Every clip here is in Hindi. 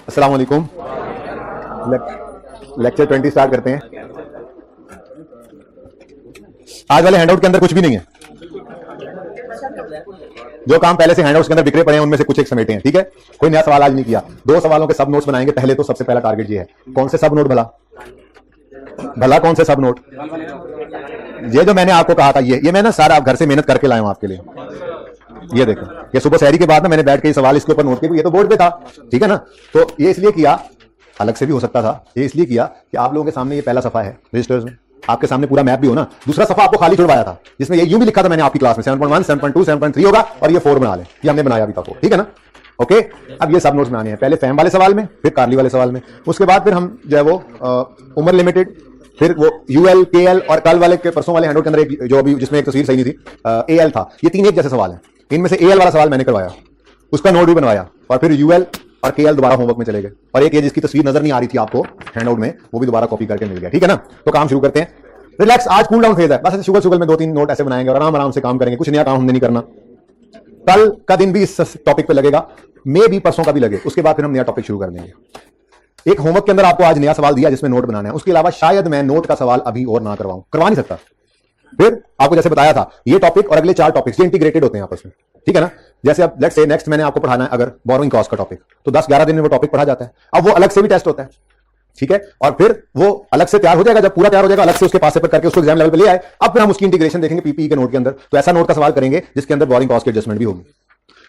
अस्सलाम वालेकुम। लेक्चर 20 स्टार्ट करते हैं। आज वाले हैंडआउट के अंदर कुछ भी नहीं है। जो काम पहले से हैंडआउट्स के अंदर बिखरे पड़े हैं उनमें से कुछ एक समेटे हैं। ठीक है, कोई नया सवाल आज नहीं किया। 2 सवालों के सब नोट्स बनाएंगे। पहले तो सबसे पहला टारगेट ये है, कौन से सब नोट भला कौन से सब नोट? ये जो मैंने आपको कहा था, ये मैं ना सारा घर से मेहनत करके लाया हूं आपके लिए। ये देखो, ये सुबह शहरी के बाद ना मैंने बैठ के ये सवाल इसके ऊपर नोट किए। ये तो बोर्ड पे था, ठीक है ना। तो ये इसलिए किया, अलग से भी हो सकता था। ये इसलिए किया कि आप लोगों के सामने ये पहला सफा है रजिस्टर्स में, आपके सामने पूरा मैप भी हो ना। दूसरा सफा आपको खाली छुड़वाया था जिसमें ये यूं भी लिखा था मैंने आपकी क्लास में 7.1, 7.2, 7.3 होगा और ये 4 बना ले। ये हमने बनाया अभी तक, ठीक है ना। ओके, अब ये सब नोट्स बनाने हैं। पहले फैम वाले सवाल में, फिर कार्ली वाले सवाल में, उसके बाद फिर हम जो है वो उमर लिमिटेड, फिर वो यूएल, केएल और कल वाले के परसों वाले हैंडआउट के अंदर एक जो अभी जिसमें एक तस्वीर सही नहीं थी, एएल था। ये 3 एक जैसे सवाल हैं। इनमें से एएल वाला सवाल मैंने करवाया, उसका नोट भी बनवाया, और फिर यूएल और केएल दोबारा होमवर्क में चले गए। और एक ये जिसकी तस्वीर नजर नहीं आ रही थी आपको हैंडआउट में, वो भी दोबारा कॉपी करके मिल गया। ठीक है ना। तो काम शुरू करते हैं। रिलैक्स, आज कूल डाउन फेज है। बस शुगर शुगर में 2-3 नोट ऐसे बनाएंगे और आराम आराम से काम करेंगे। कुछ नया काम हमने नहीं करना। कल का दिन भी इस टॉपिक पे लगेगा, मे भी परसों का भी लगे। उसके बाद फिर हम नया टॉपिक शुरू कर देंगे। एक होमवर्क के अंदर आपको आज नया सवाल दिया जिसमें नोट बनाना है। उसके अलावा शायद मैं नोट का सवाल अभी और ना करवा नहीं सकता। फिर आपको जैसे बताया था, ये टॉपिक और अगले 4 टॉपिक्स ये इंटीग्रेटेड होते हैं आपस में। ठीक है ना। जैसे अब लेट्स से नेक्स्ट मैंने आपको पढ़ाना है अगर बोरोइंग कॉस्ट का टॉपिक, तो 10-11 दिन में वो टॉपिक पढ़ा जाता है। अब वो अलग से भी टेस्ट होता है, ठीक है। और फिर वो अलग से तैयार हो जाएगा। जब पूरा तैयार हो जाएगा, अलग से उसके पास पेपर करके उसको एग्जाम लेवल पे ले आए। अब फिर हम उसकी इंटीग्रेशन देखेंगे पीपीई के नोट के अंदर। तो ऐसा नोट का सवाल करेंगे जिसके अंदर बोरोइंग कॉस्ट की एडजस्टमेंट भी होगी।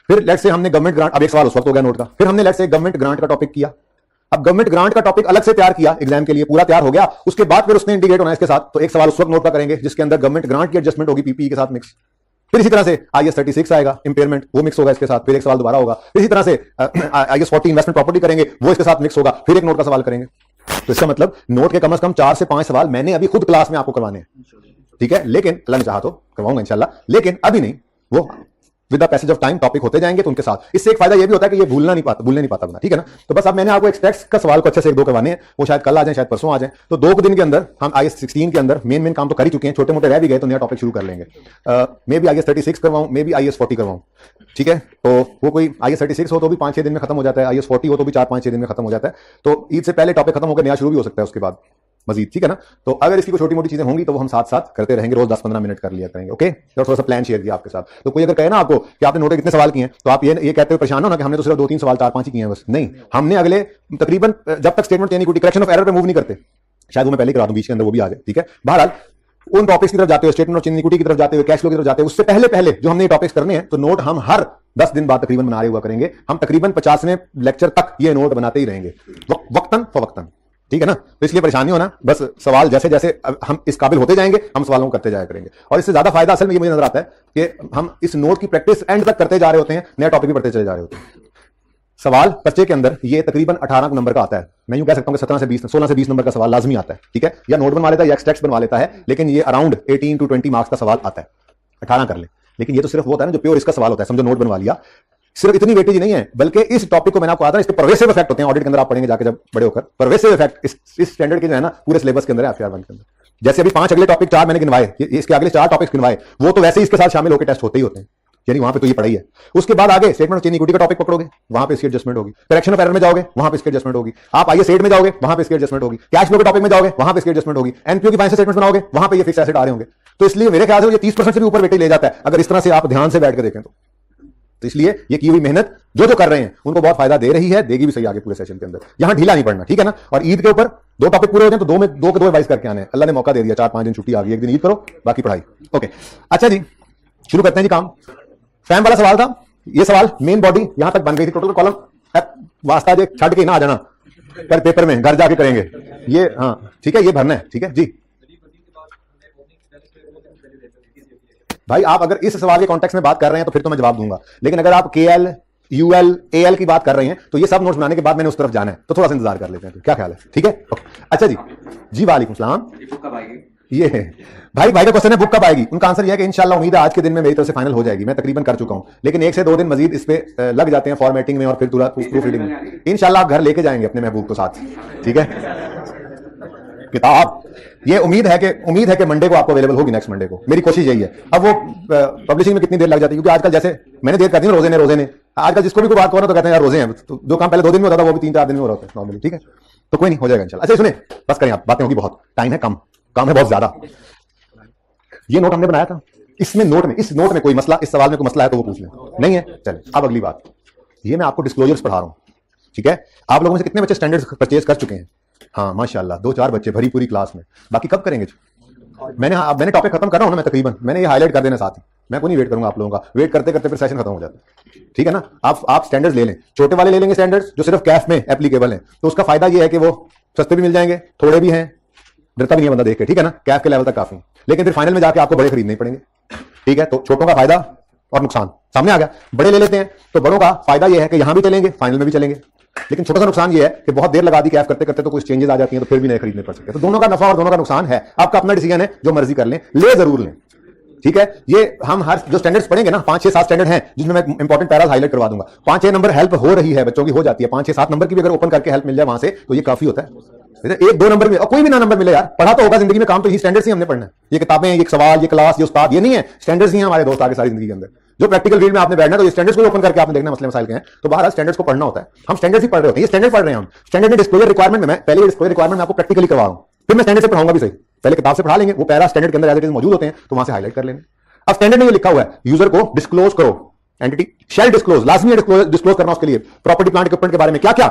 फिर लेट्स से हमने गवर्नमेंट ग्रांट, अब एक सवाल उस वक्त हो गया नोट का। फिर हमने लेट्स से गवर्नमेंट ग्रांट का टॉपिक किया। अब गवर्नमेंट ग्रांट का टॉपिक अलग से तैयार किया एग्जाम के लिए, पूरा तैयार हो गया। उसके बाद फिर उसने इंटीग्रेट होना है इसके साथ। तो एक सवाल उस वक्त नोट का करेंगे जिसके अंदर गवर्नमेंट ग्रांट की एडजस्टमेंट होगी पीपीई के साथ मिक्स। फिर इसी तरह से आईएस 36 आएगा, इंपेयरमेंट, वो मिक्स होगा इसके साथ। फिर एक सवाल दोबारा होगा। इसी तरह से आईएस 40 इन्वेस्टमेंट प्रॉपर्टी करेंगे, वो इसके साथ मिक्स होगा। फिर एक नोट का सवाल करेंगे। तो इसका मतलब नोट के कम से कम 4 से 5 सवाल मैंने अभी खुद क्लास में आपको करवाने हैं। ठीक है, लेकिन अल्लाह ने चाहा तो करवाऊंगा इंशाल्लाह, लेकिन अभी नहीं। वो with the passage of time topic होते जाएंगे तो उनके साथ। इससे एक फायदा ये भी होता है कि ये भूलने नहीं पाता बंदा। ठीक है ना। तो बस अब मैंने आपको एक्सट्रैक्ट्स का सवाल को अच्छे से 1-2 करवाने हैं। वो शायद कल आ जाए, शायद परसों आ जाए। तो 2 दिन के अंदर हम आईएस 16 के अंदर मेन काम तो कर ही चुके हैं, छोटे मोटे रह भी गए तो नया टॉपिक शुरू कर लेंगे। मे भी आईएस 36 करवाऊं, मे भी आईएस 40 करवाऊं। ठीक है, तो वो कोई आईएस 36 हो तो भी 5-6 दिन में खत्म हो जाता है, आईएस 40 हो तो भी 4-5-6 दिन में खत्म हो जाता है। तो ईद से पहले टॉपिक खत्म होकर नया शुरू भी हो सकता है उसके बाद मजीद। ठीक है ना। तो अगर इसकी कोई छोटी मोटी चीजें होंगी तो वो हम साथ साथ करते रहेंगे, रोज 10-15 मिनट कर लिया करेंगे। ओके, तो थोड़ा सा प्लान शेयर किया आपके साथ। तो कोई अगर कहे ना आपको कि आपने नोट कितने सवाल किए हैं, तो आप ये कहते हुए परेशान हो ना कि हमने तो सिर्फ 2-3 सवाल 4-5 ही किए हैं बस। नहीं, हमने अगले तकरीबन जब तक statement chain equity correction of error पे मूव नहीं करते, शायद वो मैं पहले करा दूं, बीच के अंदर वो भी आ जाए। ठीक है, बहरहाल उन टॉपिक्स की तरफ जाते हुए, स्टेटमेंट ऑफ चेन इक्विटी की तरफ जाते हुए, कैश फ्लो की तरफ जाते हुए, उससे पहले जो हमने टॉपिक्स करने हैं, तो नोट हम हर 10 दिन बाद तकरीबन बना रहे हुआ करेंगे। हम तकरीबन 50वें लेक्चर तक ये नोट बनाते ही रहेंगे, वक्तन फवक्तन। ठीक है ना। तो इसलिए परेशानी होना, बस सवाल जैसे जैसे हम इस काबिल होते जाएंगे हम सवालों को करते जाया करेंगे। और इससे ज्यादा फायदा असल में ये मुझे नजर आता है कि हम इस नोट की प्रैक्टिस एंड तक करते जा रहे होते हैं, नया टॉपिक भी पढ़ते चले जा रहे होते हैं। सवाल पर्चे के अंदर ये तकरीबन 18 नंबर का आता है। मैं यूं कह सकता हूं कि 16 से 20 नंबर का सवाल लाजमी आता है। ठीक है, या नोट बनवा लेता है या एक्सट्रैक्ट बनवा लेता है, लेकिन ये अराउंड 18 to 20 मार्क्स का सवाल आता है। 18 कर ले, लेकिन ये तो सिर्फ वो होता है ना जो प्योर इसका सवाल होता है, समझो नोट बनवा लिया। सिर्फ इतनी वेटेज नहीं है, बल्कि इस टॉपिक को मैंने आपको आता है, इसके परवेसिव इफेक्ट होते हैं। ऑडिट के अंदर आप पढ़ेंगे जाके जब बड़े होकर, परवेसिव इफेक्ट इस स्टैंडर्ड के जो है ना पूरे सिलेबस के अंदर है, FR1 के अंदर। जैसे अभी 5 अगले टॉपिक 4 मैंने गिनवाए, इसके अगले 4 टॉपिक्स गिनवाए, वो तो वैसे ही इसके साथ शामिल होकर टेस्ट होते ही होते हैं, यानी वहां पे तो ये पढ़ाई है। उसके बाद आगे स्टेटमेंट ऑफ चेन इक्विटी का टॉपिक पकड़ोगे, वहां पे इसकी एडजस्टमेंट होगी। करेक्शन ऑफ एरर में जाओगे, वहां पे इसकी एडजस्टमेंट होगी। आप आईएस 8 में जाओगे, वहां पे इसकी एडजस्टमेंट होगी। कैश फ्लो के टॉपिक में जाओगे, वहां पे इसकी एडजस्टमेंट होगी। एनपीओ की फाइनेंशियल स्टेटमेंट्स बनाओगे, वहां पे ये फिक्स एसेट आ रहे होंगे। तो इसलिए मेरे ख्याल से ये 30% से भी ऊपर वेटेज ले जाता है अगर इस तरह से आप ध्यान से बैठ कर देखें तो इसलिए ये की हुई मेहनत जो कर रहे हैं उनको बहुत फायदा दे रही है, देगी भी सही आगे पूरे सेशन के अंदर। यहां ढीला नहीं पड़ना, ठीक है ना। और ईद के ऊपर 2 टॉपिक पूरे हो जाए तो 2 के 2 रिवाइज करके आने हैं। अल्लाह ने मौका दे दिया, 4-5 दिन छुट्टी आ गई, एक दिन ईद करो, बाकी पढ़ाई। ओके, अच्छा जी, शुरू करते हैं जी काम। फैम वाला सवाल था, ये सवाल मेन बॉडी यहां तक बन गई थी। टोटल कॉलम वास्ता जो छड़ के ना आ जाना, पर पेपर में घर जाके करेंगे ये। हाँ ठीक है, ये भरना है। ठीक है जी भाई, आप अगर इस सवाल के कॉन्टेक्स्ट में बात कर रहे हैं तो फिर तो मैं जवाब दूंगा, लेकिन अगर आप केएल, यूएल, एएल की बात कर रहे हैं तो ये सब नोट्स बनाने के बाद मैंने उस तरफ जाना है, तो थोड़ा सा इंतजार कर लेते हैं। तो क्या ख्याल है? ठीक है, ओके। अच्छा जी वालेकुम सलाम। ये भाई का क्वेश्चन है बुक कब आएगी। उनका आंसर यह है कि इंशाल्लाह उम्मीद है आज के दिन में मेरी तरफ से फाइनल हो जाएगी। मैं तकरीबन कर चुका हूं, लेकिन 1 से 2 दिन मजीद इस पे लग जाते हैं फॉर्मेटिंग में और फिर पूरा प्रूफ रीडिंग में। इंशाल्लाह आप घर लेके जाएंगे अपने महबूब को साथ। ठीक है, किताब ये उम्मीद है कि मंडे को आपको अवेलेबल होगी, नेक्स्ट मंडे को। मेरी कोशिश यही है। अब वो पब्लिशिंग में कितनी देर लग जाती है, क्योंकि आजकल जैसे मैंने देर कर दी रोजे ने आजकल जिसको भी कोई बात करो तो कहते हैं यार रोजे हैं, तो जो काम पहले 2 दिन में होता था वो भी 3-4 दिन में हो रहा होता है नॉर्मली, ठीक है। तो कोई नहीं, हो जाएगा इंशाल्लाह। अच्छा सुने, बस करें आप, बातें होगी बहुत, टाइम है कम, काम है बहुत ज्यादा। ये नोट हमने बनाया था, इसमें नोट में, इस नोट में कोई मसला, इस सवाल में कोई मसला है तो वो पूछ लें, नहीं है चले। अब अगली बात, ये मैं आपको डिस्क्लोजर्स पढ़ा रहा हूं, ठीक है। आप लोगों में से कितने बच्चे स्टैंडर्ड्स परचेज कर चुके हैं? हाँ माशाल्लाह, 2-4 बच्चे, भरी पूरी क्लास में। बाकी कब करेंगे? मैंने टॉपिक खत्म कर रहा हूं ना मैं, तकरीबन मैंने ये हाईलाइट कर देना साथ ही, मैं को नहीं वेट करूंगा आप लोगों का, वेट करते करते फिर सेशन खत्म हो जाता है, ठीक है ना। आप स्टैंडर्ड्स ले लें, छोटे वाले ले लेंगे स्टैंडर्ड्स जो सिर्फ कैफ में एप्लीकेबल हैं, तो उसका फायदा ये है कि वो सस्ते भी मिल जाएंगे, थोड़े भी हैं, डरता भी नहीं बंदा देख के, ठीक है ना। कैफ के लेवल तक काफी, लेकिन फिर फाइनल में जाके आपको बड़े खरीदने पड़ेंगे, ठीक है। तो छोटों का फायदा और नुकसान सामने आ गया, बड़े ले लेते हैं। तो बड़ों का फायदा यह है कि यहां भी चलेंगे, फाइनल में भी चलेंगे, लेकिन छोटा सा नुकसान ये है कि बहुत देर लगा दी कैफ करते करते तो कुछ चेंजेस आ जाती हैं, तो फिर भी नए खरीदने पड़ सकते हैं। तो दोनों का नफा और दोनों का नुकसान है, आपका अपना डिसीजन है, जो मर्जी कर लें, ले जरूर लें, ठीक है। ये हम हर जो स्टैंडर्ड्स पढ़ेंगे ना, 5-6-7 स्टैंडर्ड हैं जिसमें मैं इंपॉर्टेंट पैरास हाईलाइट करवा दूंगा। 5-6 नंबर हेल्प हो रही है बच्चों की, हो जाती है 5-6-7 नंबर की भी अगर ओपन करके हेल्प मिल जाए वहां से तो ये काफी होता है। 1-2 नंबर में और कोई भी ना नंबर मिले यार, पढ़ा तो होगा जिंदगी में, काम तो ये स्टैंडर्ड्स ही हमने पढ़ना है। ये किताबें, ये सवाल, ये क्लास, ये उस्ताद, ये नहीं है, स्टैंडर्ड्स ही हैं हमारे दोस्त आगे सारी जिंदगी के अंदर। जो प्रैक्टिकल फील्ड में आपने बैठना है तो ये स्टैंडर्ड्स को ओपन करके आपने देखना मसले मसाइल के हैं, तो बाहर स्टैंडर्ड्स को पढ़ना होता है। हम स्टैंडर्ड्स ही पढ़ रहे होते हैं, ये स्टैंडर्ड पढ़ रहे हैं हम। स्टैंडर्ड में डिस्क्लोजर रिक्वायरमेंट में मैं पहले डिस्क्लोजर रिक्वायरमेंट में आपको प्रैक्टिकली करवा रहा हूं, फिर मैं स्टैंडर्ड से पढ़ाऊंगा भी सही। पहले किताब से पढ़ा लेंगे, वो पैरा स्टैंडर्ड के अंदर एज इट इज मौजूद होते हैं, तो वहां से हाईलाइट कर लेंगे। अब स्टैंडर्ड में ये लिखा हुआ है, यूजर को डिस्क्लोज करो, एंटिटी शैल डिस्क्लोज, लाजमी है डिस्क्लोज करना उसके लिए, प्रॉपर्टी प्लांट इक्विपमेंट के बारे में क्या क्या,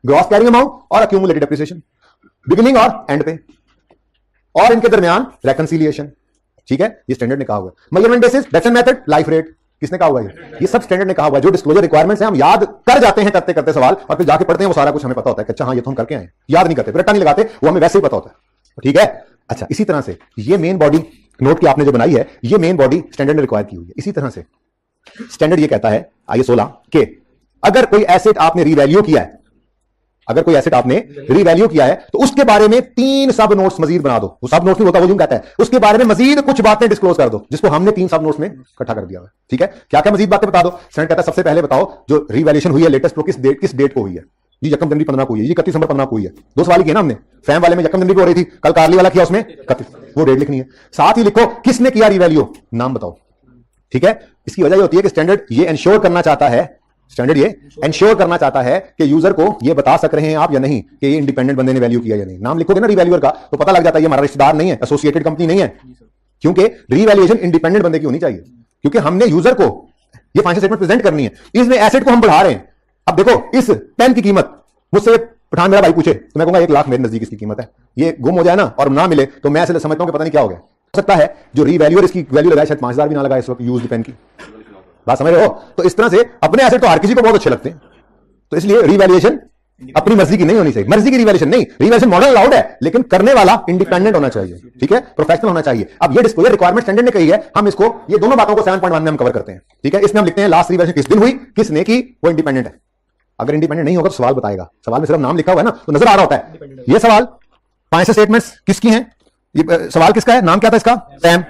ग्रॉस कैरिंग अमाउंट और अक्यूमुलेटेड डेप्रिसिएशन, बिगिनिंग और एंड पे, और इनके दरमियान रेकंसिलिएशन, ठीक है। ये स्टैंडर्ड ने कहा हुआ है। Measurement basis, decimal method, life rate, किसने कहा हुआ है? ये सब स्टैंडर्ड ने कहा हुआ है। जो डिस्क्लोजर रिक्वायरमेंट्स हैं हम याद कर जाते हैं करते करते सवाल, और फिर जाके पढ़ते हैं वो सारा कुछ हमें पता होता है कि अच्छा हाँ ये तो हम करके आए, याद नहीं करते, फिर रट्टा नहीं लगाते, वो हमें वैसे ही पता होता है, ठीक है। अच्छा, इसी तरह से ये मेन बॉडी नोट की आपने जो बनाई है, ये मेन बॉडी स्टैंडर्ड ने रिक्वायर की हुई है। इसी तरह से स्टैंडर्ड ये कहता है IS 16 के अगर कोई एसेट आपने रीवैल्यू किया है, अगर कोई एसेट आपने रीवैल्यू किया है तो उसके बारे में 3 सब नोट्स मजीद बना दो। वो सब नोट्स नहीं होता, वो यूं कहता है उसके बारे में मजीद कुछ बातें डिस्क्लोज कर दो, जिसको हमने 3 सब नोट्स में इकट्ठा कर दिया है, ठीक है। क्या क्या मजीद बातें बता दो? स्टैंडर्ड कहता है सबसे पहले बताओ जो रीवैल्यूएशन हुई है लेटेस्ट, वो किस डेट को हुई है। जी 1 जनवरी 15 को हुई है, जी 31 दिसंबर 15 को हुई है। 2 सवाल किया ना हमने, फैम वाले में 1 जनवरी को हो रही थी, कल कार्ली वाला किया उसमें 31, वो डेट लिखनी है। साथ ही लिखो किसने किया रीवैल्यू, नाम बताओ, ठीक है। इसकी वजह ये होती है कि स्टैंडर्ड ये इंश्योर करना चाहता है, स्टैंडर्ड ये इंश्योर करना चाहता है कि यूजर को ये बता सक रहे हैं आप या नहीं कि ये इंडिपेंडेंट बंदे ने वैल्यू किया या नहीं। नाम लिखोगे ना रीवैल्यूअर का तो पता लग जाता है ये हमारा रिश्तेदार नहीं है, एसोसिएटेड कंपनी नहीं है, क्योंकि रीवैल्यूएशन इंडिपेंडेंट बंदे की होनी चाहिए, क्योंकि हमने यूजर को ये फाइनेंशियल स्टेटमेंट प्रेजेंट करनी है। इसमें एसेट को हम बढ़ा रहे हैं। अब देखो इस पेन की कीमत, मुझसे पठान मेरा भाई पूछे तो मैं कहूंगा 1 लाख मेरे नजदीक इसकी कीमत है। ये गुम हो जाए ना और ना मिले तो मैं ऐसे समझता हूं कि पता नहीं क्या हो गया। हो सकता है जो रीवैल्यूअर इसकी वैल्यू लगाए शायद 5000 भी ना लगाए इस वक्त यूज्ड पेन की, बात समझ रहे हो। तो इस तरह से अपने एसेट तो हर किसी को बहुत अच्छे लगते हैं, तो इसलिए रीवैल्यूएशन अपनी मर्जी की नहीं होनी चाहिए। मर्जी की रीवैल्यूएशन नहीं, रीवैल्यूएशन मॉडल अलाउड है लेकिन करने वाला इंडिपेंडेंट होना चाहिए, ठीक है, प्रोफेशनल होना चाहिए। अब ये डिस्क्लोजर रिक्वायरमेंट स्टैंडर्ड ने कही है, हम इसको ये दोनों बातों को 7.1 में हम कवर करते हैं, ठीक है। इसमें हम लिखते हैं लास्ट रीवैल्यूएशन किस दिन हुई, किसने की, वो इंडिपेंडेंट है। अगर इंडिपेंडेंट नहीं होगा तो सवाल बताएगा, सवाल में सिर्फ नाम लिखा हुआ है ना तो नजर आ रहा होता है। ये सवाल 5 स्टेटमेंट्स किसकी हैं, ये सवाल किसका है, नाम क्या था इसका, सैम,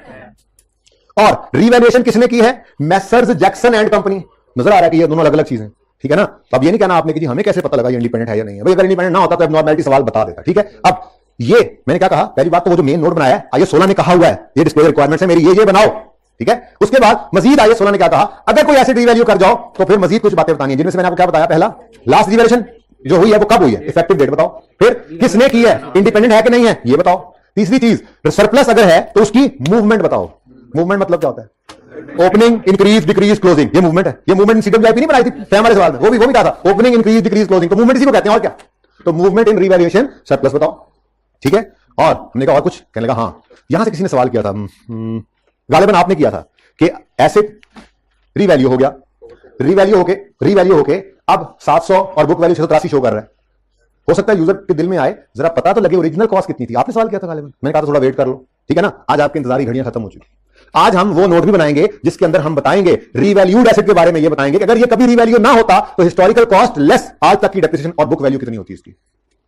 और रीवैल्यूएशन किसने की है, मैसर्स जैक्सन एंड कंपनी। नजर आ रहा है कि ये दोनों अलग अलग चीजें, ठीक है ना। तो अब ये नहीं कहना आपने कि जी हमें कैसे पता लगा ये इंडिपेंडेंट है या नहीं है। भाई अगर इंडिपेंडेंट ना होता तो एब्नॉर्मैलिटी सवाल बता देता, ठीक है। अब ये मैंने क्या कहा, पहली बात तो वो जो मेन नोट बनाया है IS 16 ने कहा हुआ है ये डिस्क्लोजर रिक्वायरमेंट्स है मेरी, ये बनाओ, ठीक है। उसके बाद मजीद IS 16 ने क्या कहा, अगर कोई एसेट रीवैल्यू कर जाओ तो फिर मजीद कुछ बातें बतानी है, जिनमें से मैंने आपको क्या बताया, पहला लास्ट रीवैल्यूएशन जो हुई है वो कब हुई है, इफेक्टिव डेट बताओ, फिर किसने की है, इंडिपेंडेंट है कि नहीं है ये बताओ, तीसरी चीज सरप्लस अगर है तो उसकी मूवमेंट बताओ। मूवमेंट मतलब क्या होता है, ओपनिंग, इंक्रीज, डिक्रीज, क्लोजिंग, ये मूवमेंट है। ये मूवमेंट CWIP नहीं बनाई थी फैम वाले सवाल में, वो भी कहा था, ओपनिंग, इंक्रीज, डिक्रीज, क्लोजिंग, तो मूवमेंट इसी को कहते हैं और क्या। तो मूवमेंट इन रीवैल्यूएशन सरप्लस बताओ, ठीक है। और हमने कहा और कुछ, कहने लगा हाँ, यहां से किसी ने सवाल किया था, गालिबन आपने किया था कि एसेट रीवैल्यू हो गया, रीवैल्यू होके अब 700 और बुक वैल्यू 683 शो कर रहा है। हो सकता है यूजर के दिल में आए जरा पता तो लगे ओरिजिनल कॉस्ट कितनी थी। आपने सवाल किया था गालिबन, मैंने कहा था थोड़ा वेट कर लो, ठीक है ना। आज आपके इंतजारी घड़ियां खत्म हो चुकी। आज हम वो नोट भी बनाएंगे जिसके अंदर हम बताएंगे रीवैल्यूड एसेट के बारे में, ये बताएंगे कि अगर ये कभी रीवैल्यू ना होता तो हिस्टोरिकल कॉस्ट लेस आज तक की डेप्रिसिएशन और बुक वैल्यू कितनी होती है इसकी,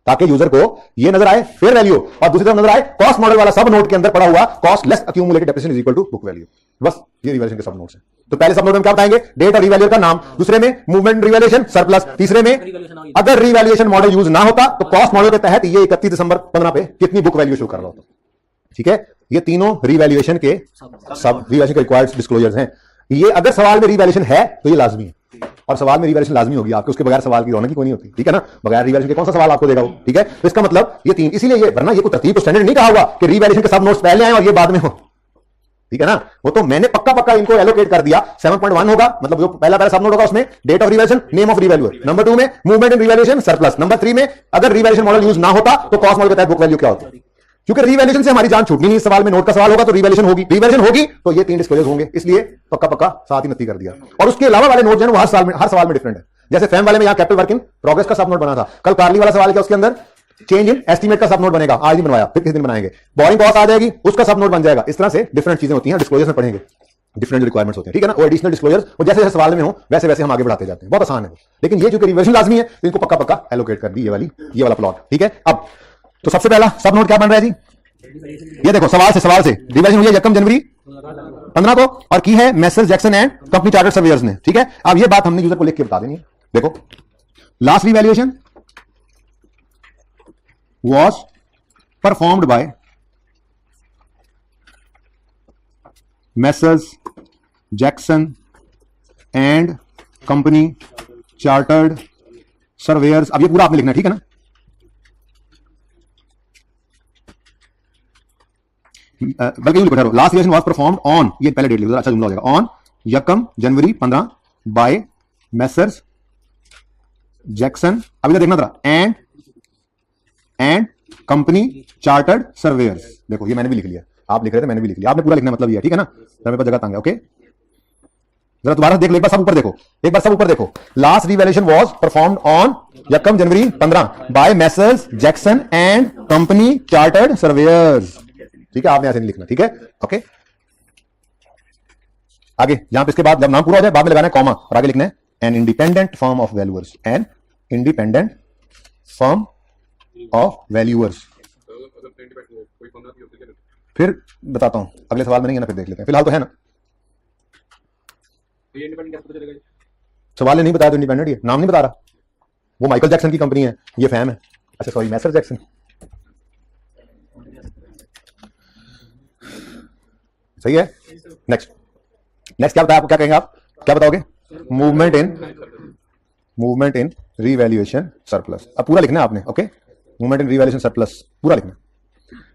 ताकि यूजर को ये नजर आए फेयर वैल्यू और दूसरी तरफ नजर आए कॉस्ट मॉडल वाला सब नोट के अंदर पड़ा हुआ cost less accumulated depreciation is equal to book value. बस ये रिवैल्यूएशन के सब नोट्स हैं। तो पहले सब नोट में क्या बताएंगे, डेट और रीवैल्यूअर का नाम, दूसरे में मूवमेंट रिवैल्यूएशन सरप्लस, तीसरे में अगर रीवैल्यूएशन मॉडल यूज ना होता तो कॉस्ट मॉडल के तहत ये 31 दिसंबर 15 पे कितनी बुक वैल्यू शो कर रहा होता, ठीक है। ये तीनों रीवैल्यूएशन के सब रीवैल्यूएशन के रिक्वायर्ड डिस्क्लोजर्स हैं। ये अगर सवाल में रीवैल्यूएशन है तो ये लाजमी है, और सवाल में रिवैल्यूएशन लाजमी होगी आपके, उसके बगैर सवाल की रौनक ही कोई नहीं होती, ठीक है ना। बगैर रिवैल्यूएशन के कौन सा सवाल आपको देगा वो, ठीक है। तो इसका मतलब ये 3, इसीलिए ये, वरना ये कोई तरतीब स्टैंडर्ड नहीं कहा हुआ कि रिवैल्यूएशन के सब नोट्स पहले आए और ये बाद में हो, ठीक है ना। वो तो मैंने पक्का इनको एलोकेट कर दिया। 7.1 होगा, मतलब जो पहला सब नोट होगा उसमें date of revaluation, name of revaluer. Number 2 में movement in revaluation surplus. Number 3 में अगर रिवैल्यूएशन मॉडल यूज ना होता तो कॉस्ट मॉडल के तहत बुक वैल्यू क्या होती है, क्योंकि रिवैल्यूएशन से हमारी जान छूटनी नहीं। इस सवाल में नोट का सवाल होगा तो रिवैल्यूएशन होगी, रिवैल्यूएशन होगी तो ये 3 डिस्क्लोजर होंगे, इसलिए पक्का साथ ही नती कर दिया। और उसके अलावा वाले नोट जो है हर सवाल में डिफरेंट है। जैसे फैम वाले में यहां कैपिटल वर्क इन प्रोग्रेस का सब नोट बना था, कल कार्ली वाला सवाल क्या उसके अंदर चेंज इन एस्टीमेट का सब नोट बनेगा, आज नहीं बनवाया, फिर किस दिन बनाएंगे। बोरिंग कॉस्ट आ जाएगी, उसका सब नोट बन जाएगा। इस तरह से डिफरेंट चीजें होती हैं, डिस्क्लोजर्स में पढ़ेंगे, डिफरेंट रिक्वायरमेंट्स होते हैं, ठीक है ना। वो एडिशनल डिस्क्लोजर्स वो जैसे जैसे सवाल में हो वैसे वैसे हम आगे बढ़ाते जाते हैं, बहुत आसान है। लेकिन ये जो रिवर्जन लाजमी है तो इनको पक्का एलोकेट कर दी ये वाला प्लॉट, ठीक है। अब तो सबसे पहला सब नोट क्या बन रहा है जी, ये देखो सवाल से रिवर्जन हुई है 1 जनवरी 15 को और की है Messrs Jackson and company chartered surveyor's ने, ठीक है। अब ये बात हमने यूजर को लिख के बता देनी है। देखो last revaluation was performed by Messrs. Jackson and Company Chartered Surveyors। अब ये पूरा आपने लिखना है, ठीक है ना। बल्कि लिखो ठहरो, last revaluation was performed on, ये पहले डेट लिखो, अच्छा जुमला हो जाएगा, on 1 January 15 by messrs Jackson, अभी तो देखना था, एंड कंपनी चार्टर्ड सर्वेयर्स। देखो ये मैंने भी लिख लिया, आप लिख रहे थे मैंने भी लिख लिया, आपने पूरा लिखना मतलब ये, ठीक है ना। मेरे पास जगह तंग है, ओके। जरा दोबारा देख लो, एक बार सब ऊपर देखो, एक बार सब ऊपर देखो। Last revaluation was performed on 1 January 15 by messrs Jackson and company chartered surveyors, ठीक है। आपने ऐसे नहीं लिखना, ठीक है, ओके। आगे यहां पे इसके बाद जब नाम पूरा हो जाए बाद में लगाना है कॉमा और आगे लिखना है an independent firm of valuers, an independent firm of valuers. फिर बताता हूं, अगले सवाल में नहीं है ना, फिर देख लेते हैं, फिलहाल तो है ना। सवाल ने नहीं बताया तो इंडिपेंडेंट ही है, नाम नहीं बता रहा। वो माइकल जैक्सन की कंपनी है, ये फैम है, अच्छा सॉरी मैसर जैक्सन। सही है। नेक्स्ट क्या बताया आपको, क्या कहेंगे आप, क्या बताओगे। Movement in revaluation surplus. अब पूरा लिखना है आपने, okay. Movement in revaluation surplus पूरा लिखना।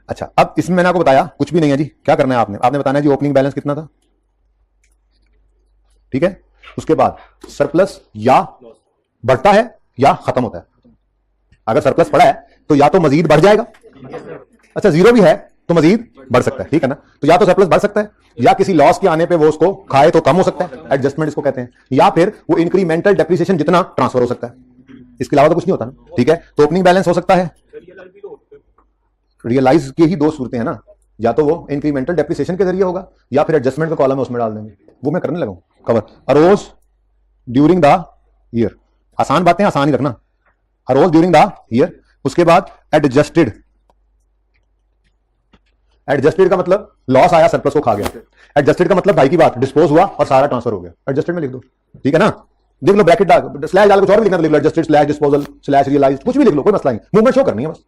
अच्छा अब इसमें मैंने आपको बताया कुछ भी नहीं है जी, क्या करना है आपने बताना है जी ओपनिंग बैलेंस कितना था, ठीक है। उसके बाद सरप्लस या बढ़ता है या खत्म होता है। अगर सरप्लस पड़ा है तो या तो मजीद बढ़ जाएगा, अच्छा जीरो भी है तो मजीद बढ़ सकता है, ठीक है ना। तो या तो सरप्लस बढ़ सकता है या किसी लॉस के आने पे वो उसको खाए तो कम हो सकता है, एडजस्टमेंट इसको कहते हैं, या फिर वो इंक्रीमेंटल डेप्रिसिएशन जितना ट्रांसफर हो सकता है, इसके अलावा तो कुछ नहीं होता ना, ठीक है। तो ओपनिंग बैलेंस हो सकता है, रियलाइज की ही 2 सूरतें हैं ना, या तो वो इंक्रीमेंटल डेप्रिसिएशन के जरिए होगा या फिर एडजस्टमेंट का कॉलम है उसमें डाल देंगे, वो मैं करने लगा cover. Arose during the year, आसान बातें आसान ही रखना, अरोज ड्यूरिंग द ईयर। उसके बाद एडजस्टेड का मतलब लॉस आया सरप्लस को खा गया, एडजस्टेड का मतलब भाई की बात डिस्पोज हुआ और सारा ट्रांसफर हो गया, एडजस्टेड में लिख दो, ठीक है ना। देख लो ब्रैकेट स्लैश डाल कुछ और भी लिखना, लिख लो adjusted slash disposal slash realise, कुछ भी लिख लो, कोई मसला नहीं, मूवमेंट शो करनी है बस,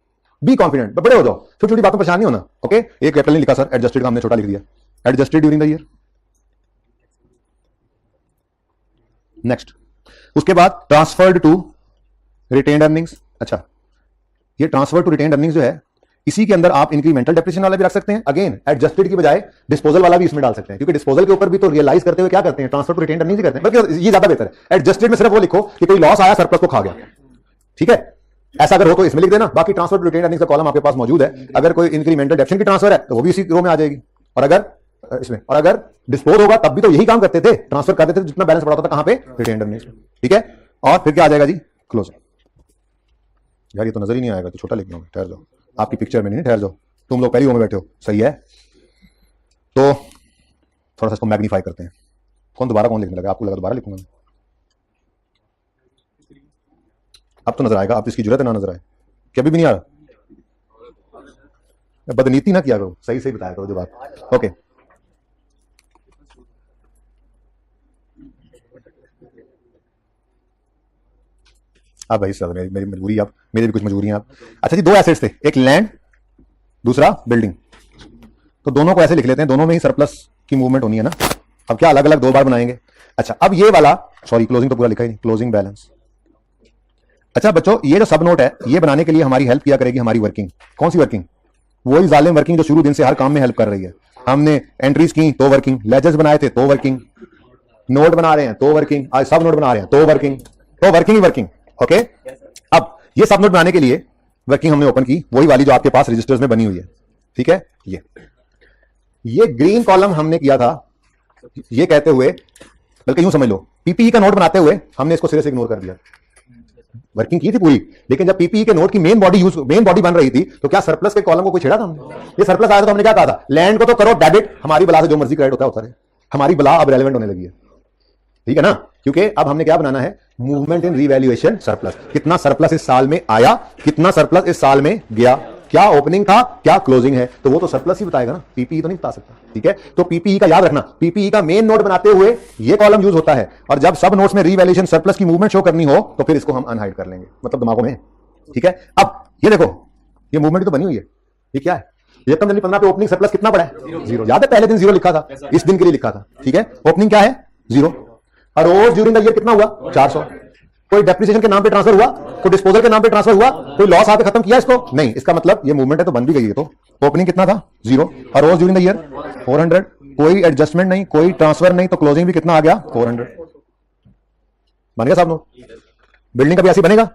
बी कॉन्फिडेंट, बड़े हो जाओ, छोटी छोटी बातों परेशान नहीं होना, ओके। एक कैपिटल नहीं लिखा सर, एडजस्टेड का हमने छोटा लिख दिया, adjusted during the year. Next उसके बाद ट्रांसफर्ड टू रिटेन्ड अर्निंग्स। अच्छा ये ट्रांसफर टू रिटेन्ड अर्निंग्स जो है इसी के अंदर आप इंक्रीमेंटल डेप्रिसिएशन वाला भी रख सकते हैं, अगेन एडजस्टेड की बजाय डिस्पोजल वाला भी इसमें डाल सकते हैं, क्योंकि डिस्पोजल के ऊपर भी तो रियलाइज करते हुए क्या करते हैं, ट्रांसफर टू रिटेन्ड अर्निंग्स करते हैं, बल्कि ये ज्यादा बेहतर है। एडजस्टेड में सिर्फ वो लिखो कि कोई लॉस आया सरप्लस को खा गया, ठीक है। ऐसा अगर हो तो इसमें लिख देना, बाकी ट्रांसफर टू रिटेन्ड अर्निंग्स का कॉलम आपके पास मौजूद है। अगर कोई इंक्रीमेंटल डेप्रिसिएशन की ट्रांसफर है तो वो भी इसी रो में आ जाएगी, और अगर इसमें, और अगर डिस्पोज होगा तब भी तो यही काम करते थे, ट्रांसफर कर देते थे, जितना बैलेंस पड़ा होता था कहां पे, रिटेन्ड अर्निंग्स, ठीक है। और फिर क्या आ जाएगा जी, क्लोज। यार ये तो नजर ही नहीं आएगा, तो छोटा लिख लो, ठहर जाओ, आपकी पिक्चर में नहीं, ठहर जाओ, तुम लोग पहली रो में बैठे हो, सही है। तो थोड़ा सा इसको मैग्नीफाई करते हैं, कौन लिखने लगा, आपको लगा दोबारा लिखूंगा, अब तो नजर आएगा, अब इसकी जरूरत है ना नजर आए, क्या भी नहीं आ रहा, बदनीति ना किया करो, सही सही बताया करो जो बात, ओके। अब भाई सब मेरी मजबूरी, आप मेरी भी कुछ मजबूरी आप। अच्छा जी 2 एसेट्स थे, एक लैंड दूसरा बिल्डिंग, तो दोनों को ऐसे लिख लेते हैं, दोनों में ही सरप्लस की मूवमेंट होनी है ना, अब क्या अलग अलग दो बार बनाएंगे? अच्छा, अब ये वाला, सॉरी क्लोजिंग तो पूरा लिखा ही नहीं, क्लोजिंग बैलेंस। अच्छा बच्चों, ये जो सब नोट है ये बनाने के लिए हमारी हेल्प किया करेगी हमारी वर्किंग। कौन सी वर्किंग? वही जालिम वर्किंग जो शुरू दिन से हर काम में हेल्प कर रही है। हमने एंट्रीज की तो वर्किंग, लेजर्स बनाए थे तो वर्किंग, नोट बना रहे हैं तो वर्किंग, आज सब नोट बना रहे हैं तो वर्किंग, तो वर्किंग ही वर्किंग। ओके, अब ये सब नोट बनाने के लिए वर्किंग हमने ओपन की, वही वाली जो आपके पास रजिस्टर्स में बनी हुई है। ठीक है, ये ग्रीन कॉलम हमने किया था, ये कहते हुए, बल्कि यूं समझ लो, पीपीई का नोट बनाते हुए हमने इसको सिरे से इग्नोर कर दिया। वर्किंग की थी पूरी, लेकिन जब पीपीई के नोट की मेन बॉडी बन रही थी तो क्या सरप्लस के कॉलम को कोई छेड़ा था हमने? ये सरप्लस आया था तो हमने क्या कहा था? लैंड को तो करो डेबिट, हमारी बला से जो मर्जी क्रेडिट होता है, हमारी बला अब रेलेवेंट होने लगी है। ठीक है ना, क्योंकि अब हमने क्या बनाना है? Movement in revaluation surplus. कितना सरप्लस इस साल में आया, कितना सरप्लस इस साल में गया, क्या ओपनिंग था, क्या क्लोजिंग है, तो वो तो सरप्लस ही बताएगा ना, पीपीई तो नहीं बता सकता। ठीक है, तो पीपीई का याद रखना, पीपीई का मेन नोट बनाते हुए ये कॉलम यूज होता है, और जब सब नोट्स में रिवैल्यूएशन सरप्लस की मूवमेंट शो करनी हो तो फिर इसको हम अनहाइड कर लेंगे, मतलब दिमागों में। ठीक है, अब ये देखो, ये मूवमेंट तो बनी हुई है, ये क्या है? एकदम जल्दी 15 पे ओपनिंग सरप्लस कितना पड़ा है? जीरो। याद है पहले दिन जीरो लिखा था, इस दिन के लिए लिखा था। ठीक है, ओपनिंग क्या है? जीरो। और रोज ड्यूरिंग द ईयर कितना हुआ? 400। कोई डेप्रिसिएशन के नाम पे ट्रांसफर हुआ, कोई डिस्पोजल के नाम पे ट्रांसफर हुआ, कोई लॉस आके खत्म किया इसको? नहीं। इसका मतलब ये मूवमेंट है तो बन भी गई है। तो ओपनिंग कितना था? जीरो। और रोज ड्यूरिंग द ईयर 400। कोई एडजस्टमेंट नहीं, कोई ट्रांसफर नहीं, तो क्लोजिंग भी कितना आ गया? 400। बन गया साहब नोट। बिल्डिंग का भी ऐसे बनेगा।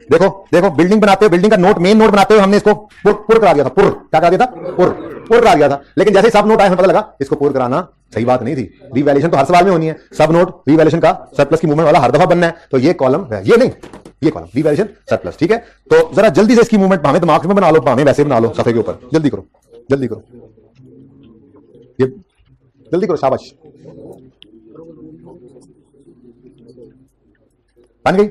देखो देखो, बिल्डिंग बनाते हुए, बिल्डिंग का नोट, मेन नोट बनाते हुए हमने इसको पुर करा दिया था। पुर क्या करा दिया था? पुर करा दिया था। लेकिन जैसे सब नोट आए हमें पता लगा इसको पुर कराना सही बात नहीं थी। रिवैल्यूएशन तो हर सवाल में होनी है, सब नोट रिवैल्यूएशन का सरप्लस की मूवमेंट वाला हर दफा बनना है, तो ये कॉलम है, ये नहीं, ये कॉलम रिवैल्यूएशन सरप्लस। ठीक है, तो जरा जल्दी से इसकी मूवमेंट भावे दिमाग में बना लो, भावे वैसे बना लो सफे के ऊपर। जल्दी करो, जल्दी करो, ये जल्दी करो, शाबाश। बन गई?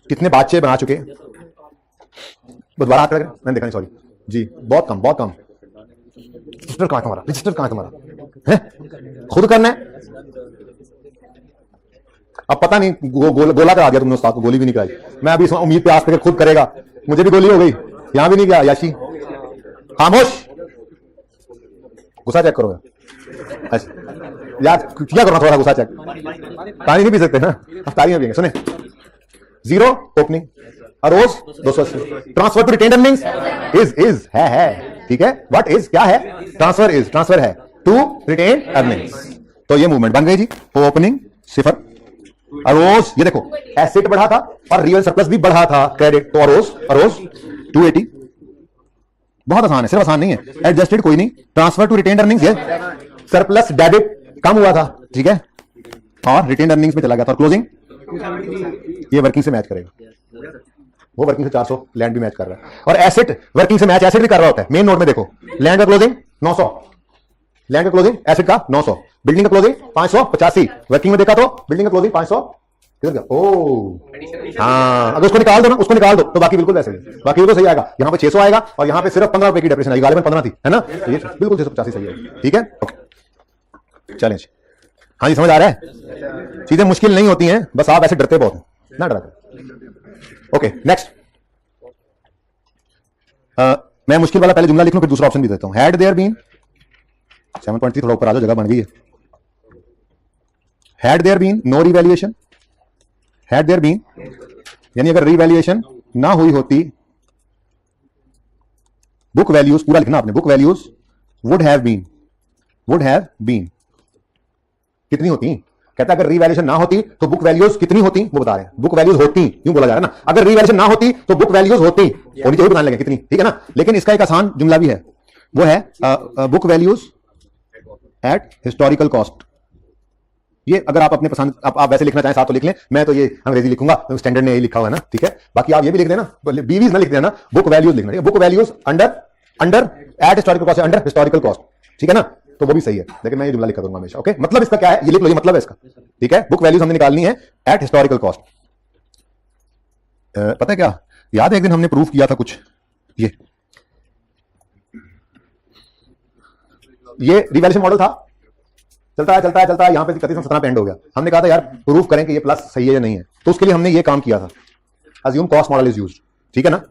कितने बादशाह बना चुके? दोबारा हाथ लग, मैंने देखा नहीं, सॉरी जी, बहुत कम, बहुत कम। रजिस्टर कहां है तुम्हारा? रजिस्टर कहां है तुम्हारा? है खुद करना है। अब पता नहीं गोला करा दिया तुमने उस्ताद को, गोली भी नहीं कराई। मैं अभी उम्मीद पे आस पे खुद करेगा, मुझे भी गोली हो गई, यहां भी नहीं गया। याशी खामोश, गुस्सा चेक करो अच्छा यार, क्या करो थोड़ा गुस्सा चेक। पानी नहीं पी सकते ना, अब तालियां पिएंगे। सुने, zero opening, rose 280। Transfer to retained earnings is है। ठीक है, व्हाट इज, क्या है? ट्रांसफर है टू रिटेन्ड अर्निंग्स। तो ये मूवमेंट बन गई जी। ओपनिंग 0, रोज ये देखो एसेट बढ़ा था और रियल सरप्लस भी बढ़ा था, क्रेडिट। तो रोज 280। बहुत आसान है, सिर्फ आसान नहीं है, एडजस्टेड कोई नहीं। ट्रांसफर टू रिटेन्ड अर्निंग्स, ये सरप्लस डेबिट कम हुआ था। ठीक है, और रिटेन्ड अर्निंग्स में चला गया था। क्लोजिंग ये वर्किंग से मैच करेगा, वो वर्किंग से 400, लैंड भी मैच कर रहा है। और एसेट वर्किंग से मैच, एसेट भी कर रहा होता है। मेन नोट में देखो, लैंड का क्लोजिंग 900, लैंड का क्लोजिंग एसेट का 900, बिल्डिंग का क्लोजिंग 585। वर्किंग में देखा तो बिल्डिंग का क्लोजिंग 500 किधर गया? ओ हाँ, अगर उसको निकाल दो ना, उसको निकाल दो तो बाकी बिल्कुल वैसे, बाकी बिल्कुल सही आएगा। यहाँ पे 600 आएगा और यहाँ पे सिर्फ 15 रुपए की डेप्रिसिएशन आएगी, गालिबन 15 थी, है ना? तो ये बिल्कुल 685 सही है। ठीक है, ओके, चलें। हाँ जी, समझ आ रहा है? चीजें मुश्किल नहीं होती हैं, बस आप ऐसे डरते बहुत हैं ना, डरा कर। Okay, next. मैं मुश्किल वाला पहले जुमला लिख लूं, फिर दूसरा ऑप्शन भी देता हूं। हैड देयर बीन 7.3, थोड़ा ऊपर आ जाओ, जगह बन गई है। Had there been no revaluation, had there been यानी अगर रिवैल्यूएशन ना हुई होती, बुक वैल्यूज पूरा लिखना आपने, book values would have been कितनी होती? कहता अगर रिवैल्यूएशन ना होती तो बुक वैल्यूज कितनी होती, वो बता रहे हैं। बुक वैल्यूज होती, यूं बोला जा रहा है ना, अगर रिवैल्यूएशन ना होती तो बुक वैल्यूज होती, होनी चाहिए, बताने लगे कितनी। ठीक है ना, लेकिन इसका एक आसान जुमला भी है, वो है book values at historical cost. ये अगर आप अपने पसंद, आप वैसे लिखना चाहें साथ तो लिख लें, मैं तो ये अंग्रेजी लिखूंगा, स्टैंडर्ड ने ये लिखा हुआ है ना। ठीक है, बाकी आप ये भी लिख देना, बीवीज ना लिख देना, बुक वैल्यूज लिखना। Book values under at historical cost, under historical cost. ठीक है ना, तो वो भी सही है, लेकिन मैं ये जुमला लिखा दूंगा हमेशा। ओके, मतलब इसका क्या है ये लिख लो, ये मतलब है इसका। ठीक है, बुक वैल्यूज हमने निकालनी है एट हिस्टोरिकल कॉस्ट। पता है क्या, याद है एक दिन हमने प्रूफ किया था कुछ, ये रिवैल्यूएशन मॉडल था, चलता है यहां पे 3117 पे एंड हो गया। हमने कहा था यार प्रूफ करें कि ये प्लस सही है या नहीं है, तो उसके लिए हमने ये काम किया था, assume cost model is used. ठीक है ना,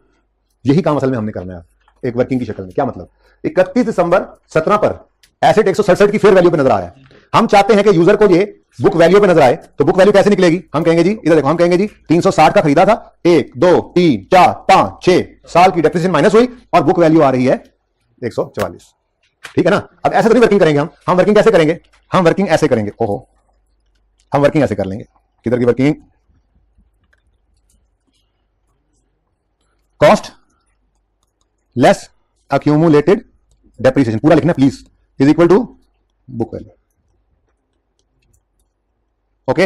यही काम असल में हमने करना है एक वर्किंग की शक्ल में। क्या मतलब, 31 दिसंबर 17 पर एसेट 167 की फेयर वैल्यू पे नजर आया है, हम चाहते हैं कि यूजर को ये बुक वैल्यू पे नजर आए, तो बुक वैल्यू कैसे निकलेगी? हम कहेंगे जी, इधर देखो, हम कहेंगे जी 360 का खरीदा था, 1 2 3 4 5 6 साल की डेप्रिसिएशन माइनस हुई और बुक वैल्यू आ रही है 144। ठीक है ना? अब ऐसे तो नहीं वर्किंग करेंगे हम वर्किंग कैसे करेंगे? हम वर्किंग ऐसे करेंगे, ओहो, हम वर्किंग ऐसे कर लेंगे। किधर की working? Cost less accumulated depreciation, पूरा लिखना please, is equal to book value. Okay,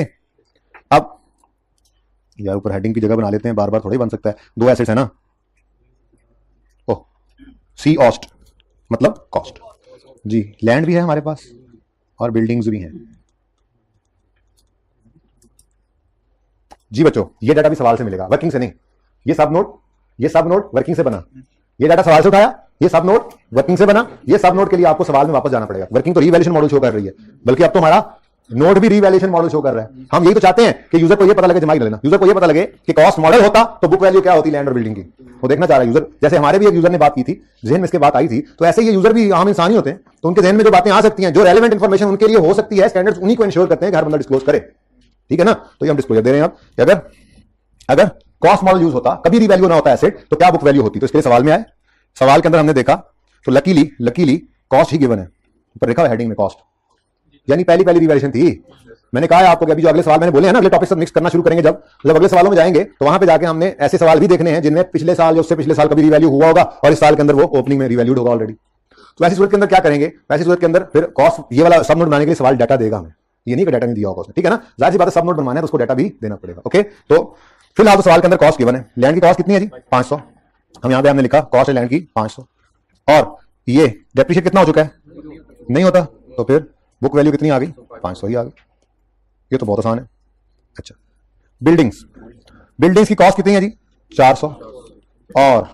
अब यार ऊपर हेडिंग की जगह बना लेते हैं, बार बार थोड़ा ही बन सकता है। दो एसेट्स है ना, ओह, सी ऑस्ट मतलब कॉस्ट जी, लैंड भी है हमारे पास और बिल्डिंग्स भी हैं जी बच्चों। ये डाटा भी सवाल से मिलेगा, वर्किंग से नहीं। ये सब नोट वर्किंग से बना, ये डाटा सवाल से उठाया, ये सब नोट वर्किंग से बना। ये सब नोट के लिए आपको सवाल में वापस जाना पड़ेगा। वर्किंग तो रीवैल्यूएशन मॉडल शो कर रही है, बल्कि अब तो हमारा नोट भी रीवैल्यूएशन मॉडल शो कर रहा है। हम यही तो चाहते हैं कि यूजर को ये पता लगे, दिमाग लेना, यूजर को ये पता लगे कि कॉस्ट मॉडल होता तो बुक वैल्यू क्या होती लैंड और बिल्डिंग की, वो देखना चाह रहा है यूजर। जैसे हमारे भी एक यूजर ने बात की थी, जहन में इसके बात आई थी, तो ऐसे ही यूजर भी आम इंसान ही होते हैं, तो उनके जहन में जो बातें आ सकती हैं, जो रेलेवेंट इंफॉर्मेशन उनके लिए हो सकती है, स्टैंडर्ड्स उन्हीं को इंश्योर करते हैं कि हर बंदा डिस्क्लोज करे। ठीक है ना? तो ये हम डिस्क्लोजर दे रहे हैं। अब अगर कॉस्ट मॉडल यूज होता, कभी रीवैल्यू ना होता एसेट, तो क्या बुक वैल्यू होती? तो इसके लिए सवाल में आए, सवाल के अंदर हमने देखा तो लकीली कॉस्ट ही गिवन है, ऊपर लिखा है हेडिंग में कॉस्ट, यानी पहली रीवैल्यूएशन थी। मैंने कहा है आपको कि अभी जो अगले सवाल मैंने बोले हैं ना, अगले टॉपिक से मिक्स करना शुरू करेंगे, जब अगले सवालों में जाएंगे तो वहां पे जाके हमने ऐसे सवाल भी देखने हैं जिनमें पिछले साल या उससे पिछले साल कभी रीवैल्यू हुआ होगा और इस साल के अंदर वो ओपनिंग में रीवैल्यूड होगा ऑलरेडी। तो ऐसी सूरत के अंदर क्या करेंगे? ऐसी सूरत के अंदर फिर कॉस्ट, ये वाला सब नोट बनाने के लिए सवाल डाटा देगा हमें, ये नहीं कि डाटा नहीं दिया होगा उसने। ठीक है ना? जाहिर सी बात है, सब नोट बनवाना है तो उसको डाटा भी देना पड़ेगा। ओके, तो फिलहाल तो सवाल के अंदर कॉस्ट गिवन है। लैंड की कॉस्ट कितनी है जी? 500। हम यहां पे हमने लिखा कॉस्ट है लैंड की 500, और ये डेप्रिशिएट कितना हो चुका है? नहीं होता, तो फिर बुक वैल्यू कितनी आ गई? 500 ही आ गई। ये तो बहुत आसान है। अच्छा, बिल्डिंग्स की कॉस्ट कितनी है जी? 400, और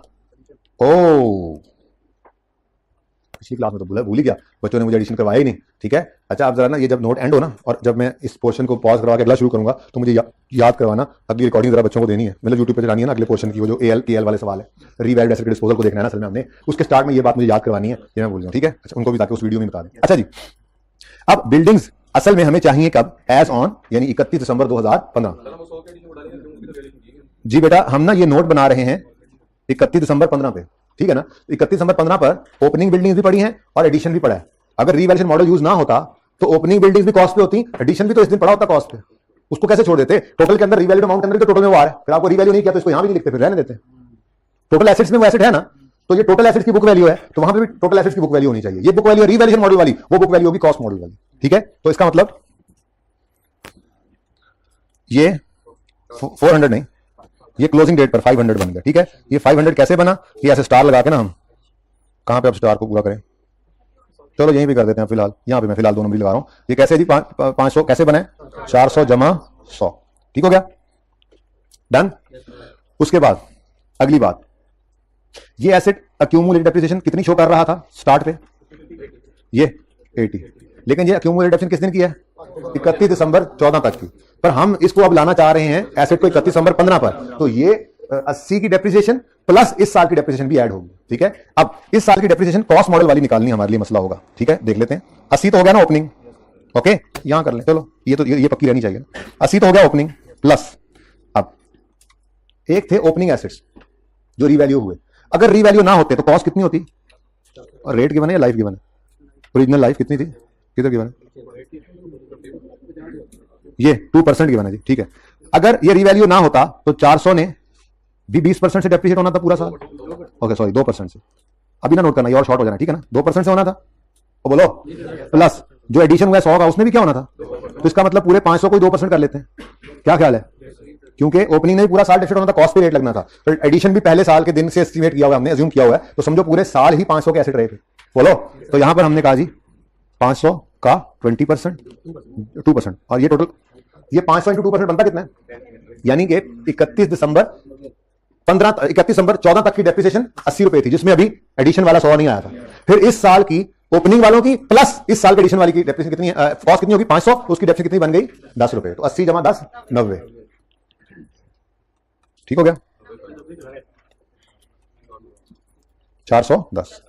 पिछली क्लास में तो भूल ही गया, बच्चों ने मुझे एडिशन करवाया ही नहीं। ठीक है, अच्छा आप जरा ना, ये जब नोट एंड हो ना, और जब मैं इस पोर्शन को पॉज करवा के अगला शुरू करूंगा, तो मुझे याद करवाना, अगली रिकॉर्डिंग जरा बच्चों को देनी है, मतलब यूट्यूब पे चलानी है ना अगले पोर्शन की, वो जो एल केएल वाले सवाल है, रीवैल्यूड एसेट डिस्पोजल को देखना है ना असल में हमने, उसके स्टार्ट में ये बात मुझे याद करवानी है, ये मैं भूल जाऊँ। ठीक है, अच्छा उनको भी ताकि उस वीडियो में बता दें। अच्छा जी, अब बिल्डिंग्स असल में हमें चाहिए कब? एज ऑन, यानी 31 दिसंबर 2015। जी बेटा, हम ना ये नोट बना रहे हैं 31 दिसंबर 15 पे। ठीक है ना? 31 दिसंबर 15 पर ओपनिंग बिल्डिंग्स भी पड़ी हैं और एडिशन भी पड़ा है। अगर रीवैल्यूएशन मॉडल यूज ना होता तो ओपनिंग बिल्डिंग्स भी कॉस्ट पे होती, एडिशन भी तो इस दिन पड़ा होता कॉस्ट पे, उसको कैसे छोड़ देते? टोटल के अंदर रीवैल्यूड अमाउंट के अंदर तो टोटल में वो आ रहा है, फिर आपको रीवैल्यू नहीं किया तो इसको यहां भी नहीं लिखते, फिर रहने देते। टोटल एसेट्स में वो एसेट है ना, तो ये टोटल एसेट्स की बुक वैल्यू है, तो वहां पे भी टोटल एसेट्स की बुक वैल्यू होनी चाहिए। ये बुक वैल्यू रीवैल्यूएशन मॉडल वाली, वो बुक वैल्यू होगी कॉस्ट मॉडल वाली। ठीक है, तो इसका मतलब ये 400 नहीं, ये क्लोजिंग डेट पर 500 बन गया। ठीक है, ये 500 कैसे बना? ये ऐसे स्टार लगा के ना, हम कहां पे अब स्टार को पूरा करें, चलो यहीं पे कर देते हैं फिलहाल, यहां पे मैं फिलहाल 2 नंबर लगा रहा हूं। ये कैसे जी? 500 कैसे बना है? 400 जमा 100। ठीक हो गया, डन। उसके बाद अगली बात, ये एसेट अक्यूमुलेटेड डेप्रिसिएशन कितनी शो कर रहा था स्टार्ट पे? ये 80, लेकिन ये अक्यूमुलेटेड डेप्रिसिएशन किस दिन की है? 31 दिसंबर 14 तक की। पर हम इसको अब लाना चाह रहे हैं एसेट को 31 दिसंबर 15 पर, तो ये 80 की डेप्रिसिएशन प्लस इस साल की डेप्रिसिएशन भी ऐड होगी। ठीक है, अब इस साल की डेप्रिसिएशन कॉस्ट मॉडल वाली निकालनी हमारे लिए मसला होगा। ठीक है, देख लेते हैं। 80 तो हो गया ना ओपनिंग, ओके यहां कर लें, चलो ये तो ये पक्की रहनी चाहिए। 80 तो हो गया ओपनिंग, प्लस अब एक थे ओपनिंग एसेट्स जो रीवैल्यू हुए। अगर रीवैल्यू ना होते तो कॉस्ट कितनी होती? और रेट गिवन है या लाइफ गिवन है? ओरिजिनल लाइफ कितनी थी? किधर गिवन है? ये 2% गिवन है जी। ठीक है, अगर ये रीवैल्यू ना होता तो 400 ने भी 20% से डेप्रिशिएट होना था पूरा साल। ओके सॉरी, 2% से, अभी ना नोट करना, ये और शॉर्ट हो जाना। ठीक है ना, 2% से होना था, तो बोलो प्लस जो एडिशन हुआ 100 का, उसमें भी क्या होना था? तो इसका मतलब पूरे 500 को 2% कर लेते हैं। क्या ख्याल है? क्योंकि ओपनिंग में पूरा साल डेप्रिशिएट होना था, कॉस्ट पे रेट लगना था, फिर एडिशन भी पहले साल के दिन से एस्टिमेट किया हुआ, हमने अज्यूम किया हुआ है, तो समझो पूरे साल ही 500 के एसेट रहे थे। बोलो, तो यहां पर हमने कहा जी 500 का 20% 2%, और ये टोटल ये 500 इंटू 2% बनता कितना है? यानी कि 31 दिसंबर 14 तक की डेप्रिसिएशन 80 रुपए थी, जिसमें अभी एडिशन वाला 100 नहीं आया था। फिर इस साल की ओपनिंग वालों की प्लस इस साल के एडिशन वाली की डेप्रिसिएशन कितनी है? कॉस्ट कितनी होगी? 500, उसकी डेप्रिसिएशन कितनी बन गई? 10 रुपए। तो 80 जमा 10 90। ठीक हो गया, 410।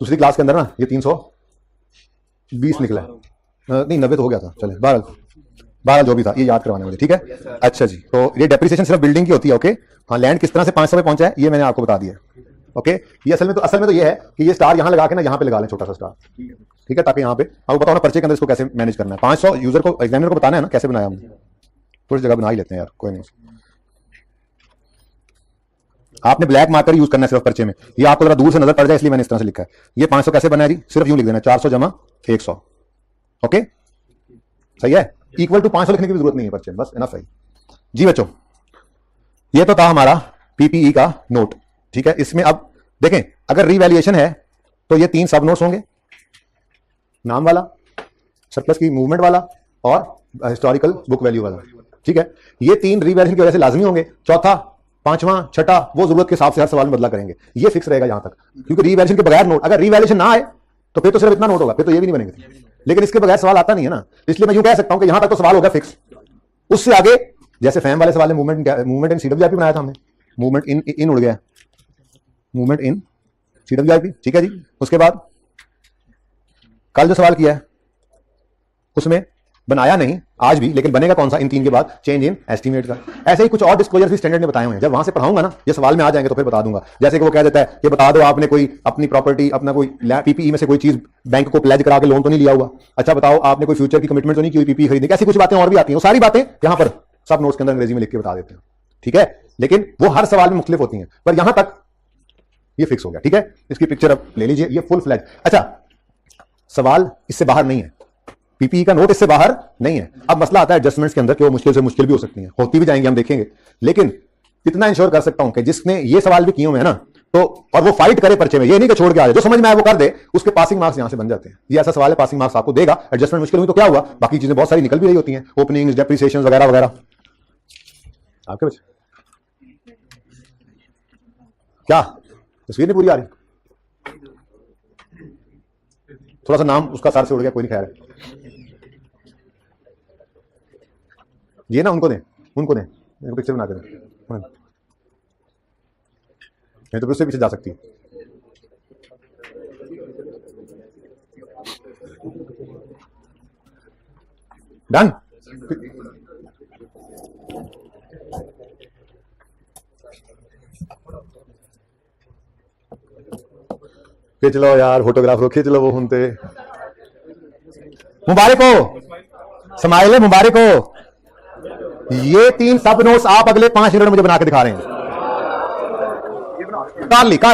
दूसरी क्लास के अंदर ना ये 300 20 निकला है। नहीं 90 तो हो गया था, चले 12 जो भी था, ये याद करवाना मुझे, ठीक है। अच्छा जी, तो ये डेप्रिसिएशन सिर्फ बिल्डिंग की होती है, ओके। हाँ, लैंड किस तरह से 500 पे पहुंचा है ये मैंने आपको बता दिया, ओके। ये असल में तो ये है कि ये स्टार यहाँ लगा के ना यहाँ पे लगा लें, छोटा सा स्टार, ठीक है, ताकि यहाँ पे आपको बताओ ना पर्चे के अंदर इसको कैसे मैनेज करना है। 500 यूजर को, एग्जामिनर को बताना है ना कैसे बनाया हमने, थोड़ी जगह बना ही लेते हैं यार, कोई नहीं। आपने ब्लैक मार्कर यूज करना है सिर्फ पर्चे में, ये आपको जरा दूर से नजर पड़ जाए इसलिए मैंने इस तरह से लिखा है। ये 500 कैसे बना है जी, सिर्फ यूं लिख देना 400 जमा 100, ओके, सही है। इक्वल टू 500 लिखने की जरूरत नहीं है पर्चे में, बस इनफ है जी बच्चों। ये तो था हमारा पीपीई का नोट, ठीक है। इसमें अब देखें, अगर रीवैल्यूएशन है तो ये 3 सब नोट्स होंगे, नाम वाला, सरप्लस की मूवमेंट वाला और हिस्टोरिकल बुक वैल्यू वाला, ठीक है। ये 3 रीवैल्यूएशन की वजह से लाजमी होंगे। चौथा, पांचवा, छठा वो जरूरत के हिसाब से हर सवाल में बदला करेंगे, ये फिक्स रहेगा यहां तक, क्योंकि रीवैल्यूएशन के बगैर नोट, अगर रीवैल्यूएशन ना आए तो फिर तो सिर्फ इतना नोट होगा, फिर तो ये भी नहीं बनेंगे, लेकिन इसके बगैर सवाल आता नहीं है ना, इसलिए मैं यूं कह सकता हूं कि यहां तक तो सवाल होगा फिक्स। उससे आगे जैसे फैम वाले सवाल में मूवमेंट इन सीडब्ल्यूआईपी बनाया था हमने, मूवमेंट इन उड़ गया, मूवमेंट इन सीडब्ल्यूआईपी, ठीक है जी। उसके बाद कल जो सवाल किया है उसमें बनाया नहीं आज भी, लेकिन बनेगा कौन सा, इन 3 के बाद चेंज इन एस्टीमेट का। ऐसे ही कुछ और डिस्क्लोजर भी स्टैंडर्ड ने बताए हुए हैं, जब वहां से पढ़ाऊंगा ना ये सवाल में आ जाएंगे तो फिर बता दूंगा। जैसे कि वो कह देता है कि बता दो आपने कोई अपनी प्रॉपर्टी, अपना कोई पीपीई में से कोई चीज बैंक को प्लेज करा के लोन तो नहीं लिया हुआ, अच्छा बताओ आपने कोई फ्यूचर की कमिटमेंट तो नहीं की हुई पीपीई खरीदने की, ऐसी कुछ बातें और भी आती हैं, वो सारी बातें यहां पर सब नोट्स के अंदर अंग्रेजी में लिख के बता देते हैं, ठीक है। लेकिन वो हर सवाल में मुख्तलिफ होती हैं, पर यहां तक ये फिक्स हो गया, ठीक है। इसकी पिक्चर अब ले लीजिए, ये फुल फ्लैज। अच्छा, सवाल इससे बाहर नहीं है, पीपीई का नोट इससे बाहर नहीं है। अब मसला आता है एडजस्टमेंट्स के अंदर कि वो मुश्किल से मुश्किल भी हो सकती हैं, होती भी जाएंगी, हम देखेंगे, लेकिन इतना इंश्योर कर सकता हूं कि जिसने ये सवाल भी किए हुए हैं ना, तो और वो फाइट करे पर्चे में, ये नहीं कि छोड़ के आ जाए, जो समझ में आए वो कर दे, उसके पासिंग मार्क्स यहां से बन जाते हैं। ये ऐसा सवाल है, पासिंग मार्क्स आपको देगा। एडजस्टमेंट मुश्किल हुई तो क्या हुआ, बाकी चीजें बहुत सारी निकल भी रही होती हैं, ओपनिंग, डेप्रिसिएशन वगैरह वगैरह। आपके बच्चे क्या तस्वीर नहीं पूरी आ रही, थोड़ा सा नाम उसका सर से उड़ गया, कोई नहीं, खैर है। ये ना उनको दें, पिक्चर बना के दें, नहीं तो उससे पीछे जा सकती है। डन। खींच लो यार, फोटोग्राफ को खींच लो, वो सुनते मुबारक हो, स्माइल मुबारक हो। ये 3 सब नोट्स आप अगले 5 मिनट मुझे बना के दिखा रहे हैं। कर ले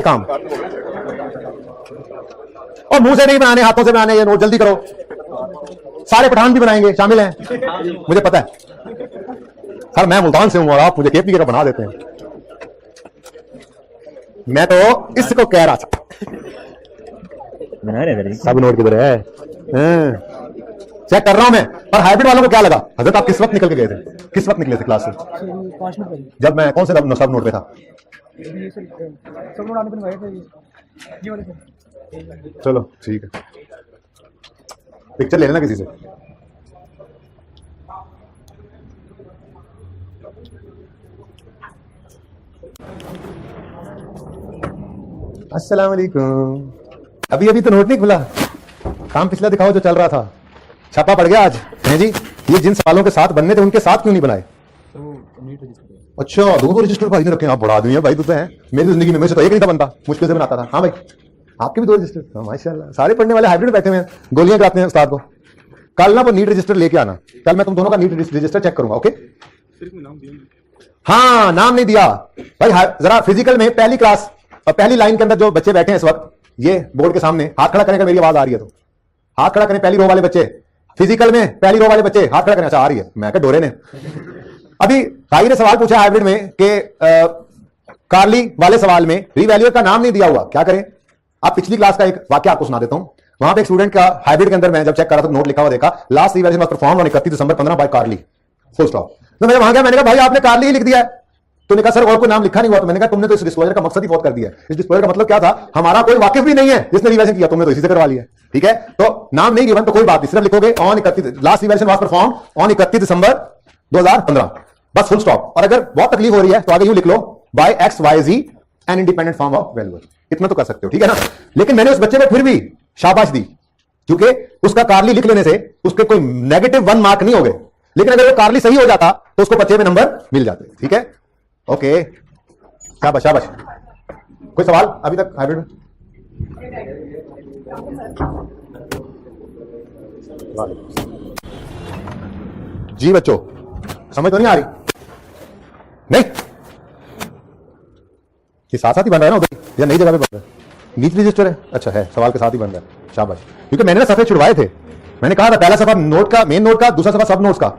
काम, और मुंह से नहीं बनाने, हाथों से बनाने, ये नोट जल्दी करो। सारे पठान भी बनाएंगे, शामिल हैं, मुझे पता है सर, मैं मुल्तान से हूं और आप मुझे केपी का बना देते हैं। मैं तो इसको कह रहा था, सब नोट किधर है, चेक कर रहा हूं मैं। पर हाइब्रिड वालों को क्या लगा, हजरत आप किस वक्त निकल के गए थे, किस वक्त निकले थे क्लास से? जब मैं कौन से सब नोट पे था? चलो ठीक है, पिक्चर ले लेना किसी से। अस्सलाम वालेकुम। अभी तो नोट नहीं खुला, काम पिछला दिखाओ जो चल रहा था, छापा पड़ गया आज है जी। ये जिन सवालों के साथ बनने थे उनके साथ क्यों नहीं बनाए? अच्छा, 2 रजिस्टर भाई ने रखे, आप बड़ा आदमी है भाई, तो है मेरी जिंदगी में, मैं से तो एक नहीं था बनता, मुश्किल से बनाता था। हाँ भाई, आपके भी 2 रजिस्टर? हाँ माशाल्लाह, सारे पढ़ने वाले हाइब्रिड बैठे हुए हैं, गोलियां कराते हैं उस्ताद को। कल ना वो नीट रजिस्टर लेके आना, कल मैं तुम दोनों का नीट रजिस्टर चेक करूंगा, ओके। हाँ, नाम नहीं दिया भाई, जरा फिजिकल में पहली क्लास और पहली लाइन के अंदर जो बच्चे बैठे हैं इस वक्त, ये बोर्ड के सामने हाथ खड़ा करें, मेरी आवाज आ रही है तो हाथ खड़ा करें। पहली रो वाले बच्चे, फिजिकल में पहली रो वाले बच्चे हाथ खड़ा करें। अच्छा, आ रही है, मैं क्या डोरे ने। अभी भाई ने सवाल पूछा हाइब्रिड में कि कार्ली वाले सवाल में रीवैल्यूएट का नाम नहीं दिया हुआ, क्या करें? आप पिछली क्लास का एक वाक्य आपको सुना देता हूं। वहां पे एक स्टूडेंट का हाइब्रिड के अंदर मैं जब चेक कर रहा था, नोट लिखा हुआ देखा, last revaluation was performed on 31 December 15 by Carly, full stop. तो मैं वहां गया, मैंने कहा भाई आपने कार्ली ही लिख दिया है। तो ने कहा सर और कोई नाम लिखा नहीं हुआ। तो मैंने कहा तुमने तो इस डिस्क्लोजर का मकसद ही बहुत कर दिया। इस डिस्क्लोजर का मतलब क्या था, हमारा कोई वाकिफ भी नहीं है जिसने रिवाइजन किया, तुमने तो इसी से करवा लिया, ठीक है। तो नाम नहीं गिवन तो कोई बात नहीं, सिर्फ लिखोगे on 31, last revision was perform on 31 दिसंबर 2015, बस फुल स्टॉप। और अगर बहुत तकलीफ हो रही है तो आगे यूं लिख लो by XYZ an independent form of valuer. इतना तो कर सकते हो, ठीक है ना। लेकिन मैंने उस बच्चे को फिर भी शाबाश दी, क्योंकि उसका कारली लिख लेने से उसके कोई -1 मार्क नहीं हो गए, लेकिन अगर वो कारली सही हो जाता तो उसको 25 में नंबर मिल जाते। ठीक है, ओके, शाबाश शाबाश। कोई सवाल अभी तक हाइब्रिड में? जी बच्चों, समझ तो नहीं आ रही? नहीं, ये साथ साथ ही बन रहा है ना उधर, या नई जगह पे बन रहा है? नीच रजिस्टर है, अच्छा है, सवाल के साथ ही बन रहा है, शाबाश। क्योंकि मैंने ना सफे छुड़वाए थे, मैंने कहा था पहला सफा नोट का, मेन नोट का, दूसरा सफा सब नोट्स का,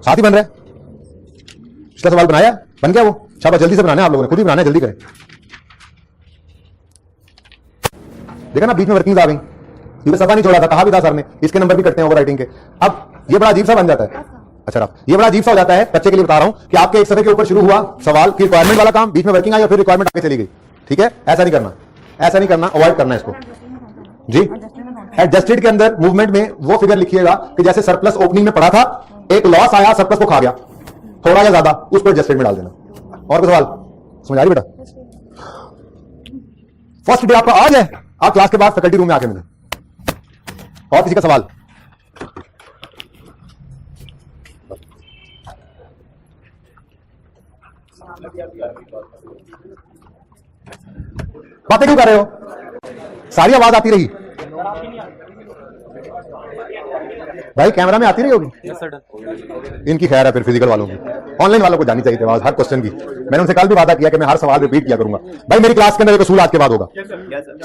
साथ ही बन रहा है। पिछला सवाल बनाया, बन गया वो, शाबाश। जल्दी से बनाना है आप लोगों ने, खुद ही बनाना है, जल्दी करें। देखा ना बीच में वर्किंग आ गई, क्योंकि सफा नहीं छोड़ा था, कहा भी था सर ने इसके नंबर भी कटते हैं ओवर राइटिंग के। अब ये बड़ा अजीब सा बन जाता है। अच्छा ये बड़ा अजीब सा हो जाता है, बच्चे के लिए बता रहा हूं कि आपके एक सफे के ऊपर शुरू हुआ सवाल की रिक्वायरमेंट वाला काम, बीच में वर्किंग आई और फिर रिक्वायरमेंट आगे चली गई। ठीक है, ऐसा नहीं करना, ऐसा नहीं करना, अवॉइड करना है इसको जी। एडजस्टेड के अंदर मूवमेंट में वो फिगर लिखिएगा कि जैसे सरप्लस ओपनिंग में पढ़ा था, एक लॉस आया, सरप्लस को खा गया थोड़ा या ज्यादा, उसको एडजस्टेड में डाल देना। और कोई सवाल समझ आ रही बेटा? फर्स्ट डे आपका आज है, आप क्लास के बाद फैकल्टी रूम में आके मिले। और किसी का सवाल? बातें क्यों कर रहे हो? सारी आवाज आती रही भाई, कैमरा में आती रही होगी। इनकी खैर है, फिर फिजिकल वालों की, ऑनलाइन वालों को जानी चाहिए आवाज हर क्वेश्चन की। मैंने उनसे कल भी वादा किया कि मैं हर सवाल रिपीट किया करूंगा। भाई मेरी क्लास के अंदर एक असूल आज के बाद होगा,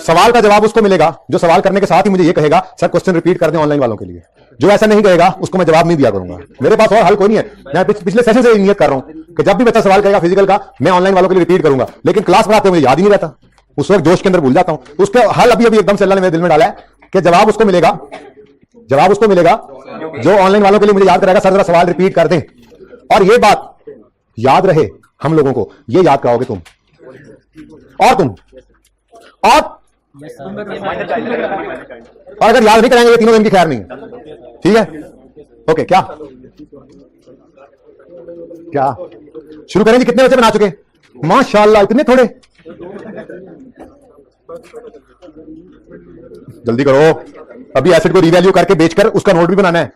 सवाल का जवाब उसको मिलेगा जो सवाल करने के साथ ही मुझे ये कहेगा सर क्वेश्चन रिपीट कर दें ऑनलाइन वालों के लिए। जो ऐसा नहीं कहेगा उसको मैं जवाब नहीं दिया करूंगा। मेरे पास और हल कोई नहीं है। मैं पिछले सेशन से नियत कर रहा हूं कि जब भी बच्चा सवाल करेगा फिजिकल का, मैं ऑनलाइन वालों के लिए रिपीट करूंगा। लेकिन क्लास पढ़ाते मुझे याद ही नहीं रहता, उस वक्त जोश के अंदर भूल जाता हूं। उसके हल अभी अभी एकदम से अल्लाह ने मेरे दिल में डाला है कि जवाब उसको मिलेगा, जवाब उसको मिलेगा जो ऑनलाइन वालों के लिए मुझे याद कराएगा सर जरा सवाल रिपीट कर दें। और ये बात याद रहे, हम लोगों को ये याद कराओगे तुम और अगर याद नहीं कराएंगे ये तीनों दिन की खैर नहीं है। ठीक है, ओके। क्या शुरू करें जी? कितने बच्चे बना चुके? माशाल्लाह, इतने थोड़े, जल्दी करो। अभी एसेट को रिवैल्यू करके बेचकर उसका नोट भी बनाना है,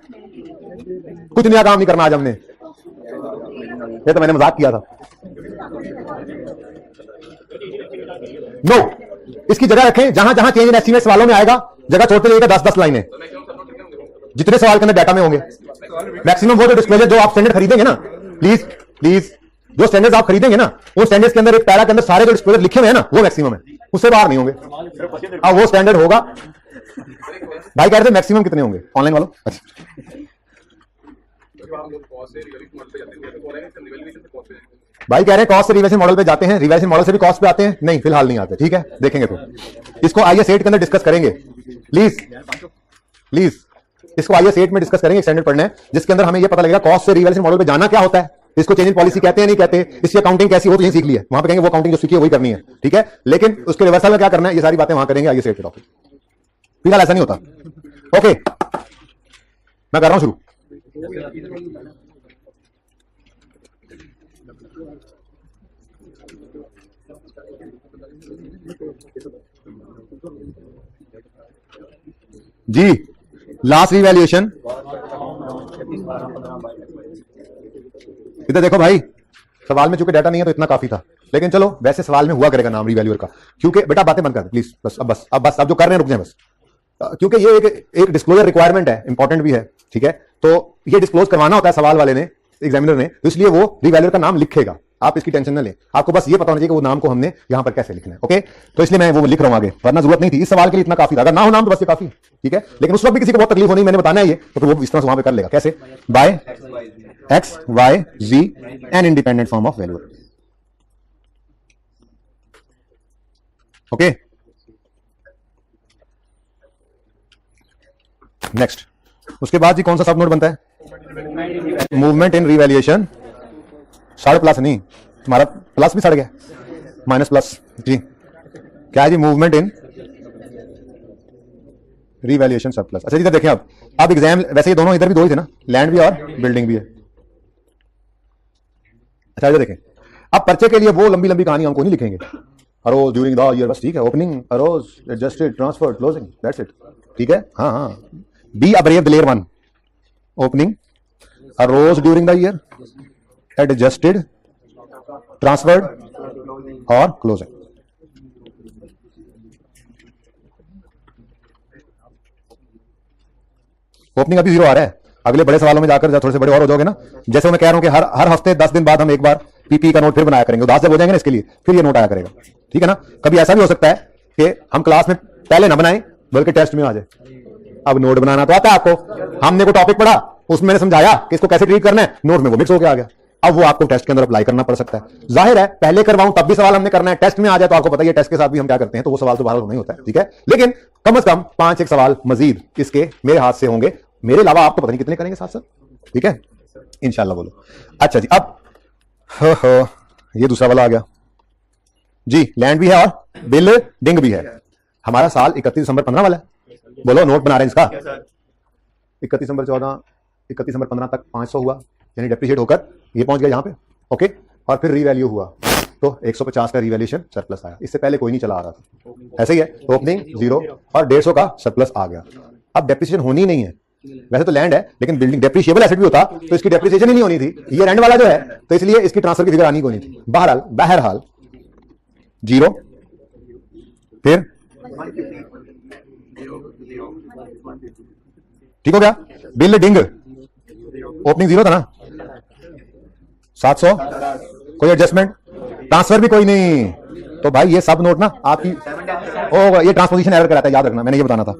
कुछ नया काम नहीं करना आज हमने। ये तो मैंने मजाक किया था। नो, इसकी जगह रखें जहां जहां चेंज इन एस्टीमेट्स वालों में आएगा, जगह छोड़ते जाइएगा 10-10 लाइनें, जितने सवाल के अंदर डाटा में होंगे। मैक्सिमम वो जो डिस्क्लोजर जो आप स्टैंडर्ड खरीदेंगे ना, प्लीज जो स्टैंडर्ड्स आप खरीदेंगे ना, वो स्टैंडर्ड्स के अंदर एक पैरा के अंदर सारे जो डिस्क्लोजर लिखे हुए हैं ना, वो मैक्सिमम है, उससे बाहर नहीं होंगे। अब वो स्टैंडर्ड होगा। भाई कह रहे थे मैक्सिमम कितने होंगे ऑनलाइन वालों? भाई कह रहे हैं कॉस्ट से रिवैल्यूएशन मॉडल पे जाते हैं, रिवैल्यूएशन मॉडल से भी कॉस्ट पे आते हैं? नहीं, फिलहाल नहीं आते। ठीक है, देखेंगे तो इसको IS 8 के अंदर डिस्कस करेंगे। प्लीज इसको IS 8 में डिस्कस करेंगे, स्टैंडर्ड पढ़ना है, जिसके अंदर हमें यह पता लगेगा कॉस्ट से रिवैल्यूएशन मॉडल पे जाना क्या होता है, इसको चेंज इन पॉलिसी कहते हैं नहीं कहते, इसकी अकाउंटिंग कैसी होती है सीख लिया, वहां पे कहेंगे वो अकाउंटिंग जो सीखी है वही करनी है। ठीक है, लेकिन उसके रिवर्सल में क्या करना है ये सारी बातें वहां करेंगे IS 8 के टॉपिक। फिलहाल ऐसा नहीं होता। ओके, मैं कर रहा हूं शुरू। जी लास्ट रिवैल्यूएशन इधर देखो भाई, सवाल में चूंकि डाटा नहीं है तो इतना काफी था, लेकिन चलो वैसे सवाल में हुआ करेगा नाम रिवैल्यूअर का। क्योंकि बेटा बातें बंद कर दे प्लीज, बस अब जो कर रहे हैं रुक जाए बस, क्योंकि ये एक डिस्क्लोजर रिक्वायरमेंट है, इंपॉर्टेंट भी है। ठीक है, तो ये डिस्क्लोज करवाना होता है सवाल वाले ने, एग्जामिनर ने, तो इसलिए वो रिवैल्यूअर का नाम लिखेगा। आप इसकी टेंशन न लें, आपको बस ये पता होना चाहिए कि वो नाम को हमने यहां पर कैसे लिखना है। ओके, तो इसलिए मैं वो लिख रहा हूं आगे, वरना जरूरत नहीं थी, इस सवाल के लिए इतना काफी था। अगर ना हो नाम तो बस ये काफी। ठीक है, लेकिन उस वक्त भी किसी को बहुत तकलीफ होनी, मैंने बताना है ये, तो फिर वो इस तरह से वहां पे कर लेगा। कैसे? By X, Y, Z an independent form of value. Okay, next उसके बाद जी कौन सा सब नोट बनता है? Movement in revaluation. साढ़े प्लस नहीं, तुम्हारा प्लस भी सड़ गया, माइनस प्लस जी। क्या है जी? Movement in revaluation surplus. अच्छा जी, इधर देखें अब एग्जाम, वैसे ये दोनों इधर भी दो ही थे ना, लैंड भी और बिल्डिंग भी है। अच्छा इधर देखें, अब पर्चे के लिए वो लंबी लंबी कहानी हमको नहीं लिखेंगे, अरोज ड्यूरिंग द ईयर, बस ठीक है। Opening arose, adjusted, transfer, closing, that's it. ठीक है, हाँ हाँ। बी अ ब्रेव दिलेर one, opening arose during the year, adjusted, transferred और क्लोजिंग। ओपनिंग अभी 0 आ रहा है, अगले बड़े सवालों में जाकर जब थोड़े से बड़े और हो जाओगे ना, जैसे मैं कह रहा हूं कि हर हफ्ते 10 दिन बाद हम एक बार पीपी का नोट फिर बनाया करेंगे, उदास जब हो जाएंगे ना इसके लिए, फिर ये नोट आया करेगा। ठीक है ना। कभी ऐसा भी हो सकता है कि हम क्लास में पहले ना बनाएं बल्कि टेस्ट में आ जाए। अब नोट बनाना तो आता है आपको, हमने को टॉपिक पढ़ा, उसमें मैंने समझाया कि इसको कैसे ट्रीट करना है, नोट में वो मिक्स होकर आ गया। अब वो आपको टेस्ट के अंदर अप्लाई करना पड़ सकता है। जाहिर है पहले करवाऊं तब भी सवाल हमने करना है, टेस्ट में आ जाए तो आपको पता है टेस्ट के साथ भी हम क्या करते हैं, तो वो सवाल तो बाहर नहीं होता है। ठीक है, लेकिन कम से कम 5-1 सवाल मजीद इसके मेरे हाथ से होंगे, मेरे अलावा आपको पता नहीं कितने करेंगे साथ साथ। ठीक है, इंशाल्लाह। बोलो। अच्छा जी, अब ये दूसरा वाला आ गया जी। लैंड भी है और बिल डिंग भी है। हमारा साल 31 दिसंबर 15 वाला है। बोलो, नोट बना रहे हैं इसका। 31 दिसंबर 14, 31 दिसंबर 15 तक 500 हुआ, यानी डेप्रिशिएट होकर ये पहुंच गया यहां पे। ओके, और फिर रीवैल्यू हुआ तो 150 का रीवैल्यूएशन सरप्लस आया। इससे पहले कोई नहीं चला आ रहा था, ऐसे ही है। ओपनिंग 0 और 150 का सरप्लस आ गया। अब डेप्रिसिएशन होनी नहीं है, वैसे तो लैंड है लेकिन बिल्डिंग डेप्रिशिएबल एसेट भी होता तो इसकी डेप्रिसिएशन ही नहीं होनी थी, ये रेंट वाला जो है, तो इसलिए इसकी ट्रांसफर की फिगर आनी को नहीं थी। बहरहाल 0 फिर ठीक हो गया। बिल डिंग ओपनिंग 0 था ना, 700, कोई एडजस्टमेंट, ट्रांसफर भी कोई नहीं, तो भाई ये सब नोट ना आपकी ओ, ये ट्रांसपोजिशन एरर कराता है, याद रखना, मैंने ये बताना था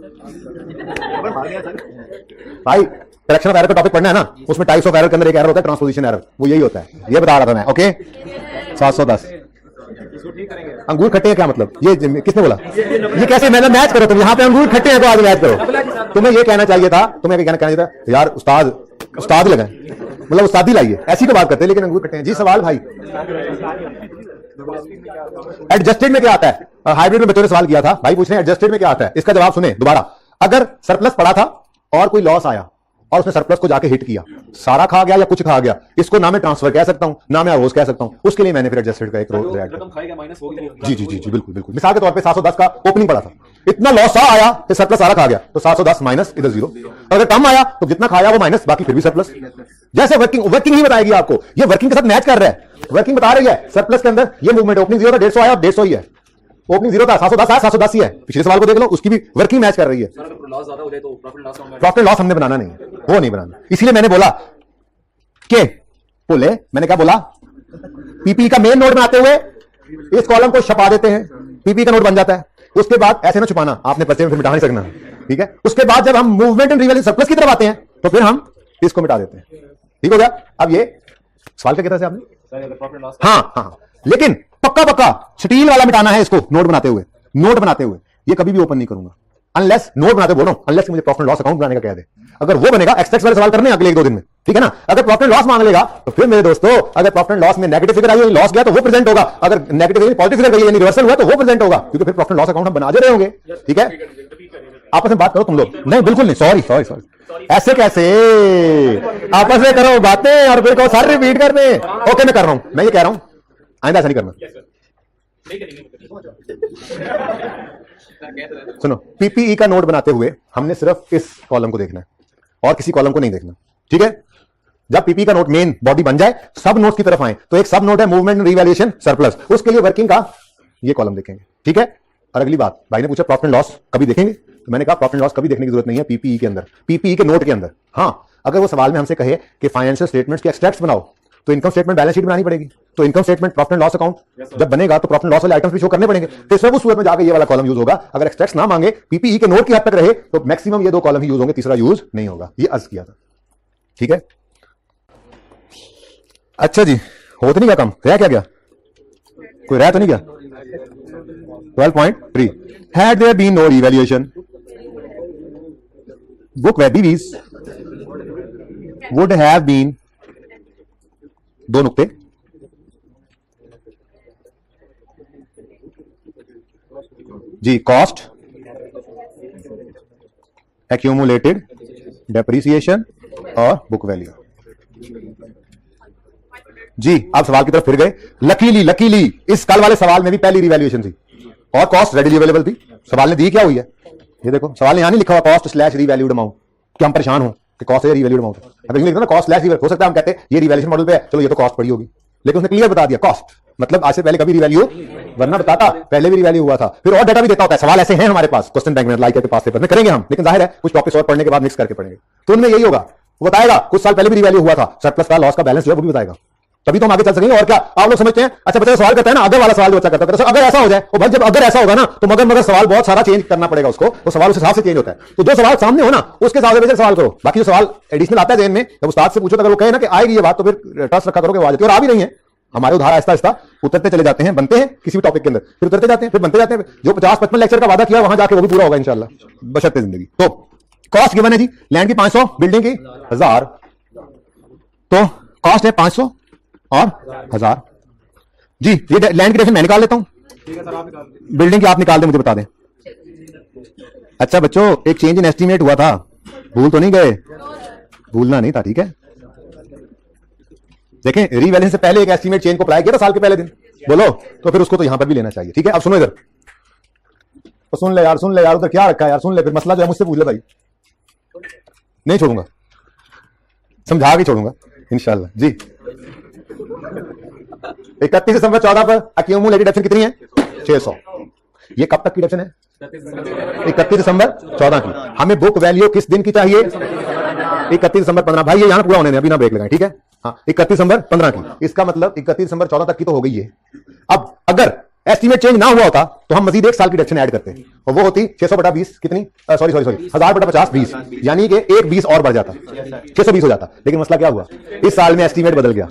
भाई। करेक्शन ऑफ एरर का टॉपिक पढ़ना है ना, उसमें टाइप्स ऑफ एरर के अंदर एक एरर होता है ट्रांसपोजिशन एरर, वो यही होता है, ये बता रहा था मैं। ओके, 710। अंगूर खट्टे हैं क्या मतलब, ये किसने बोला? ये कैसे, मैंने मैच करो तुम, यहाँ पे अंगूर खट्टे हैं तो आज मैच करो। तुम्हें ये कहना चाहिए था, तुम्हें कहना चाहिए था यार उस्ताद लगाए, मतलब उस्तादी लाइए, ऐसी तो बात करते हैं, लेकिन अंगूर खट्टे हैं जी। सवाल भाई एडजस्टेड में क्या आता है? हाइब्रिड में बच्चों ने सवाल किया था, भाई पूछ रहे हैं एडजस्टेड में क्या आता है। इसका जवाब सुने दोबारा। अगर सरप्लस पड़ा था और कोई लॉस आया और उसने सरप्लस को जाके हिट किया, सारा खा गया या कुछ खा गया, इसको ना मैं ट्रांसफर कह सकता हूं ना मैं रोज कह सकता हूं, उसके लिए मैंने फिर एडजस्टेड का एक रोल ऐड किया। जी जी जी जी, बिल्कुल बिल्कुल। मिसाल के तौर पे 710 का ओपनिंग पड़ा था, इतना लॉस आया फिर सरप्लस सारा खा गया, तो 710 माइनस इधर 0। अगर कम आया तो जितना खाया वो माइनस, बाकी फिर भी सरप्लस। जैसे वर्किंग ही बताएगी आपको, ये वर्किंग के साथ मैच कर रहा है, वर्किंग बता रही है। सरप्लस के अंदर ये मूवमेंट ओपनिंग 0 था, 150 आया और 150 ही है। ओपनिंग 0 था, 710 आया, 710 ही है। पिछले सवाल को देख लो, उसकी भी वर्किंग मैच कर रही है। प्रॉफिट लॉस हमने बनाना नहीं, वो नहीं बनाना, इसलिए मैंने बोला कि बोले, मैंने क्या बोला, पीपी का मेन नोट बनाते हुए इस कॉलम को छपा देते हैं, पीपी का नोट बन जाता है। उसके बाद ऐसे ना छुपाना, आपने पर्चे में फिर मिटा नहीं सकना। ठीक है, उसके बाद जब हम मूवमेंट एंड रिवैल्यू सरप्लस की तरफ आते हैं तो फिर हम इसको मिटा देते हैं। ठीक हो गया। अब ये सवाल क्या कहता है आपने? हाँ हाँ, लेकिन पक्का स्टील वाला मिटाना है इसको, नोट बनाते हुए ये कभी भी ओपन नहीं करूंगा अनलेस, नोट बनाते बोल रहा हूं, अनलेस मुझे प्रॉफिट लॉस अकाउंट बनाने का कह दे। अगर वो बनेगा, एक्सट्रैक्ट वाले सवाल करने अगले 1-2 दिन में, ठीक है ना। अगर प्रॉफिट लॉस मांग लेगा तो फिर मेरे दोस्तों, अगर प्रॉफिट लॉस में नेगेटिव फिगर आई, लॉस गया तो वो प्रेजेंट होगा, अगर नेगेटिव पॉजिटिव फिगर गई यानी रिवर्सल हुआ तो वो प्रेजेंट होगा, क्योंकि फिर प्रॉफिट लॉस अकाउंट हम बना दे रहे होंगे। ठीक है, आपस में बात करो तुम लोग। नहीं बिल्कुल नहीं, सॉरी, ऐसे कैसे, आपस में करो बातें और फिर कहो सारे रिपीट करने। ओके, मैं कर रहा हूं, मैं ये कह रहा हूं आइंदा ऐसा नहीं करना। सुनो, पीपीई का नोट बनाते हुए हमने सिर्फ इस कॉलम को देखना है और किसी कॉलम को नहीं देखना। ठीक है, जब पीपी का नोट मेन बॉडी बन जाए, सब नोट्स की तरफ आए, तो एक सब नोट है मूवमेंट रिवैल्यूएशन सरप्लस, उसके लिए वर्किंग का ये कॉलम देखेंगे। ठीक है, और अगली बात, भाई ने पूछा प्रॉफिट एंड लॉस कभी देखेंगे, तो मैंने कहा प्रॉफिट एंड लॉस कभी देखने की जरूरत नहीं है पीपीई के अंदर, पीपीई के नोट के अंदर। हाँ, अगर वो सवाल में हमसे कहे कि फाइनेंशियल स्टेटमेंट्स के एक्सट्रैक्ट्स बनाओ, तो इनकम स्टेटमेंट बैलेंस शीट बनानी पड़ेगी, तो income statement profit and loss account जब बनेगा तो प्रॉफिट एंड लॉस वाले आइटम्स भी शो करने पड़ेंगे, तो सिर्फ उस सूरत में जाके ये वाला कॉलम यूज होगा। अगर एक्सट्रैक्ट्स ना मांगे, पीपीई के नोट की हद तक रहे, तो मैक्सिमम ये 2 कॉलम ही यूज होंगे, तीसरा यूज नहीं होगा। ये अर्ज किया था। ठीक है, अच्छा जी, हो तो नहीं गया काम, रह क्या गया, कोई रह तो नहीं गया? 12.3 had there been no revaluation, book values would have been 2 नुक्ते जी, कॉस्ट, एक्यूमुलेटेड डेप्रिसिएशन और बुक वैल्यू। जी आप सवाल की तरफ फिर गए। लकीली इस कल वाले सवाल में भी पहली रिवैल्यूएशन थी और कॉस्ट रेडिली अवेलेबल थी। सवाल ने दी क्या हुई है, ये देखो सवाल ने यहां नहीं लिखा हुआ कॉस्ट स्लैश रिवैल्यूड अमाउंट कि हम परेशान हो कि कॉस्ट है रिवैल्यूड अमाउंट। अगर लिखा ना कॉस्ट स्लैश रिवैल्यूड, हो सकता है हम कहते हैं ये रिवैल्यूएशन मॉडल पे है, चलो ये तो कॉस्ट पड़ी होगी, लेकिन उसने क्लियर बता दिया कॉस्ट मतलब आज से पहले कभी रिवैल्यू, वरना बताता पहले भी रिवैल्यू हुआ था, फिर और डेटा भी देता होता है। सवाल ऐसे हैं हमारे पास क्वेश्चन बैंक में लाइक के पास पेपर में करेंगे हम, लेकिन जाहिर है कुछ टॉपिक्स और पढ़ने के बाद मिक्स करके पढ़ेंगे, तो उनमें यही होगा, वो बताएगा कुछ साल पहले भी रिवैल्यू हुआ था, सरप्लस का लॉस का बैलेंस जो है वो भी बताएगा, तभी तो हम आगे चल सकेंगे। और क्या आप लोग समझते हैं, अच्छा बच्चा सवाल करता है ना, अगर वाला सवाल जो बच्चा करता है, अगर ऐसा हो जाए, और भाई जब अगर ऐसा होगा ना तो मगर सवाल बहुत सारा चेंज करना पड़ेगा उसको, तो सवाल उस हिसाब से चेंज होता है। तो जो सवाल सामने हो ना उसके हिसाब से सवाल करो, बाकी जो सवाल एडिशनल आता है ज़हन में, जब उस्ताद से पूछो तो अगर वो कहे ना कि आएगी ये बात, तो फिर ट्रस्ट रखा करो कि वो आ जाती है, और आ भी नहीं है। हमारे उधार आहिस्ता आहिस्ता उतरते चले जाते हैं, बनते हैं किसी भी टॉपिक के अंदर, फिर उतरते जाते हैं, फिर बनते जाते हैं। जो 50-55 लेक्चर का वादा किया वहां जाके वो भी पूरा होगा इंशाल्लाह, बशर्ते जिंदगी। तो कॉस्ट गिवन है जी, लैंड की 500, बिल्डिंग की 1000, तो कॉस्ट है 500 और 1000 जी। ये लैंड की डेफिनेशन मैं निकाल लेता हूं, बिल्डिंग की आप निकाल दें, मुझे बता दें। अच्छा बच्चों एक चेंज इन एस्टीमेट हुआ था, भूल तो नहीं गए, भूलना नहीं था, ठीक है। देखें रीवैल्यूएशन से पहले एक एस्टीमेट चेंज को अप्लाई किया था साल के पहले दिन, बोलो तो फिर उसको तो यहां पर भी लेना चाहिए, ठीक है। अब सुनो इधर, तो सुन ले यार उधर क्या रखा है यार, सुन ले, फिर मसला जो है मुझसे पूछ ले भाई, नहीं छोड़ूंगा, समझा के छोड़ूंगा इंशाल्लाह जी। 31 दिसंबर 14 पर एक्यूमुलेटेड डेप्शन कितनी है 600। ये कब तक की डेप्शन है 31 दिसंबर 14 की। हमें बुक वैल्यू किस दिन की चाहिए 31 दिसंबर 15। भाई ये यहां पूरा होने दें, अभी ना ब्रेक लगाएं, ठीक है। हाँ 31 दिसंबर 15 की, इसका मतलब 31 दिसंबर 14 तक की तो हो गई है। अब अगर एस्टीमेट चेंज ना हुआ होता तो हम मजीद एक साल की डेप्शन ऐड करते और वो होती 600/20 कितनी, सॉरी 1000/50 20, यानी कि एक 20 और बढ़ जाता 620 हो जाता। लेकिन मसला क्या हुआ, इस साल में एस्टीमेट बदल गया।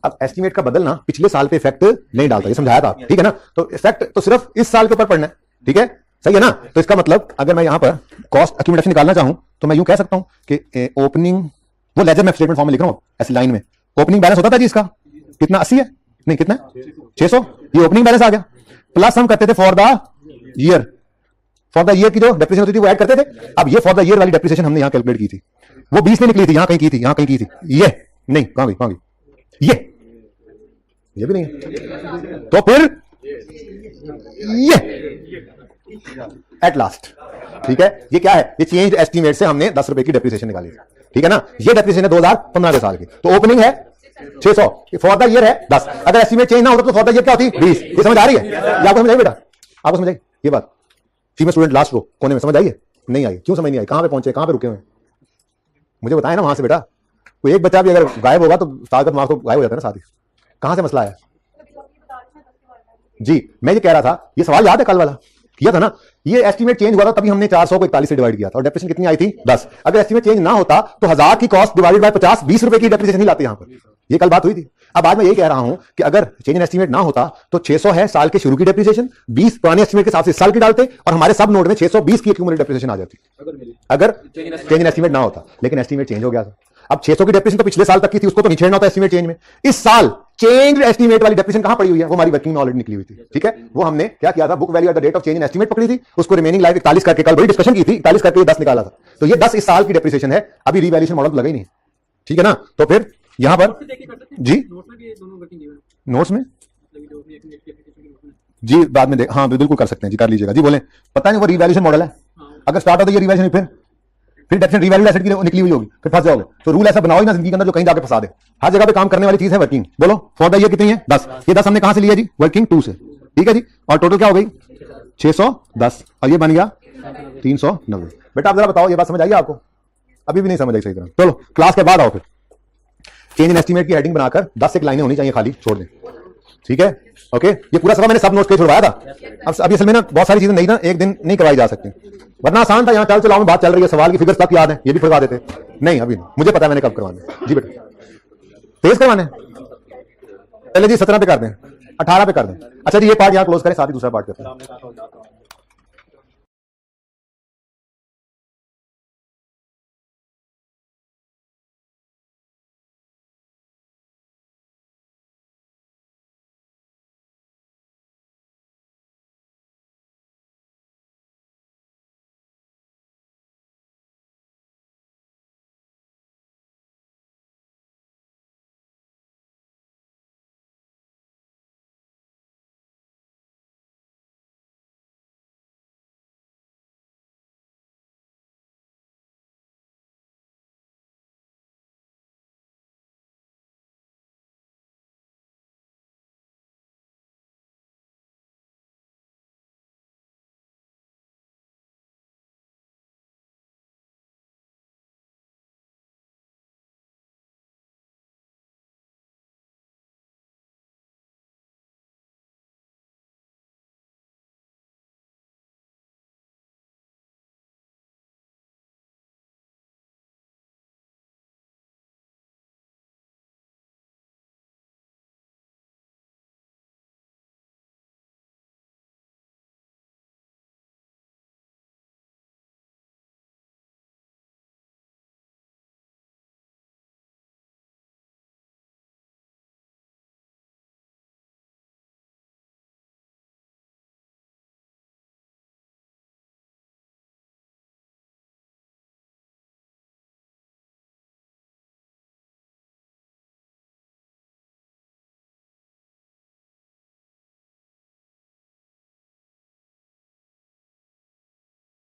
अब एस्टीमेट का बदलना पिछले साल पे इफेक्ट नहीं डालता, ये समझाया था, ठीक है ना। तो इफेक्ट तो सिर्फ इस साल के ऊपर पड़ना है, ठीक है, सही है ना। तो इसका मतलब अगर मैं यहां पर कॉस्ट एक्यूमुलेशन निकालना चाहूं तो मैं यूं कह सकता हूं कि ओपनिंग, वो लेजर में स्टेटमेंट फॉर्म में लिख रहा हूं ऐसी लाइन में, ओपनिंग बैलेंस होता था जी इसका कितना 80 है, नहीं कितना 600, ये ओपनिंग बैलेंस आ गया। प्लस हम करते थे for the year, for the year की जो डेप्रिसिएशन होती थी वो ऐड करते थे। अब ये फॉर द ईयर वाली डेप्रिसिएशन हमने यहां कैलकुलेट की थी, वो 20 में निकली थी, यहां कहीं की थी, यहां कहीं की थी, ये नहीं कहां गई ये भी नहीं है। तो फिर ये एट लास्ट, ठीक है, ये क्या है, ये चेंज एस्टीमेट से हमने 10 रुपए की डेप्रिसिएशन निकाली, ठीक है ना। ये डेप्रिसिएशन है 2015 के साल की, तो ओपनिंग है 600, फॉर द ईयर है 10। अगर एस्टीमेट चेंज ना होता तो फॉर द ईयर क्या होती 20। ये समझ आ रही है, ये आपको समझ आई बेटा, आपको समझ आई ये बात। फीमेल स्टूडेंट लास्ट रो कोने में, समझ आई है, नहीं आई, क्यों समझ नहीं आई, कहां पे पहुंचे, कहां पे रुके हुए, मुझे बताए ना वहां से बेटा। कोई एक बच्चा भी अगर गायब होगा तो ताकत मार्क्स तो गायब हो जाता है ना साथ ही। कहां से मसला है जी, मैं ये कह रहा था, ये सवाल याद है कल वाला किया था ना, ये एस्टीमेट चेंज हुआ था तभी हमने 400 को 41 से डिवाइड किया था और डेप्रिसिएशन कितनी आई थी 10। अगर एस्टीमेट चेंज ना होता तो 1000 की कॉस्ट डिवाइडेड बाय 50 20 रुपए की डेप्रिसिएशन ही लाते यहां पर, ये कल बात हुई थी। अब आज मैं ये कह रहा हूं कि अगर चेंज इन एस्टीमेट ना होता तो 600 है साल के शुरू की डेप्रिसिएशन, 20 पुराने एस्टीमेट के हिसाब से साल की डालते और हमारे सब नोट में 620 की एक्यूमुलेटेड डेप्रिसिएशन आ जाती अगर चेंज इन एस्टीमेट ना होता। लेकिन एस्टीमेट चेंज हो गया था। अब 600 की डेप्रिसिएशन तो पिछले साल तक की थी, उसको तो नहीं छेड़ना होता एस्टीमेट चेंज में। इस साल चेंज एस्टीमेट वाली डेप्रिसिएशन कहां पड़ी हुई है, वो हमारी वर्किंग में ऑलरेडी निकली हुई थी, ठीक है। वो हमने क्या किया था, book value at the date of change in estimate पकड़ी थी, उसको रिमेनिंग लाइफ 41 करके, कल बड़ी डिस्कशन की थी, 41 करके 10 निकाला था। तो ये 10 इस साल की डेप्रिसिएशन है, अभी रिवैल्यूएशन मॉडल लगा ही नहीं, ठीक है ना। तो फिर यहां पर जी नोट्स में जी बाद में देख, हाँ बिल्कुल कर सकते हैं जी, कर लीजिएगा जी। बोले पता नहीं वो रिवैल्यूएशन मॉडल है, अगर स्टार्ट होता है ये रिवैल्यूएशन फिर डेप्रिसिएशन रिवैल्यूड एसेट की निकली हुई होगी, फिर फंस जाओगे। तो रूल ऐसा बनाओ ही ना जिंदगी के अंदर जो कहीं जाके फंसा दे। हर जगह पे काम करने वाली चीज है वर्किंग। बोलो फॉर द ईयर कितनी है 10, ये 10 हमने कहां से लिया जी, वर्किंग 2 से, ठीक है जी। और टोटल क्या हो गई 610 और ये बन गया 390। बेटा आप जरा बताओ ये बात समझ आई आपको, अभी भी नहीं समझ आई सही तरह। चलो क्लास के बाद आओ, फिर चेंज इन एस्टीमेट की हेडिंग बनाकर 10 एक लाइनें होनी चाहिए, खाली छोड़ दें, ठीक है ओके। ये पूरा सवाल मैंने सब नोट्स पे छुड़वाया था। अब अभी असल में ना बहुत सारी चीजें नहीं ना एक दिन नहीं करवाई जा सकती, वरना आसान था, यहाँ चल चलाओ में बात चल रही है, सवाल की फिगर्स तक याद है, ये भी करवा देते। नहीं अभी नहीं, मुझे पता है मैंने कब करवाने जी बेटा, तेज करवाने पहले जी 17 पे कर दें, 18 पे कर दें। अच्छा जी ये पार्ट यहाँ क्लोज करें, साथ ही दूसरा पार्ट करते हैं।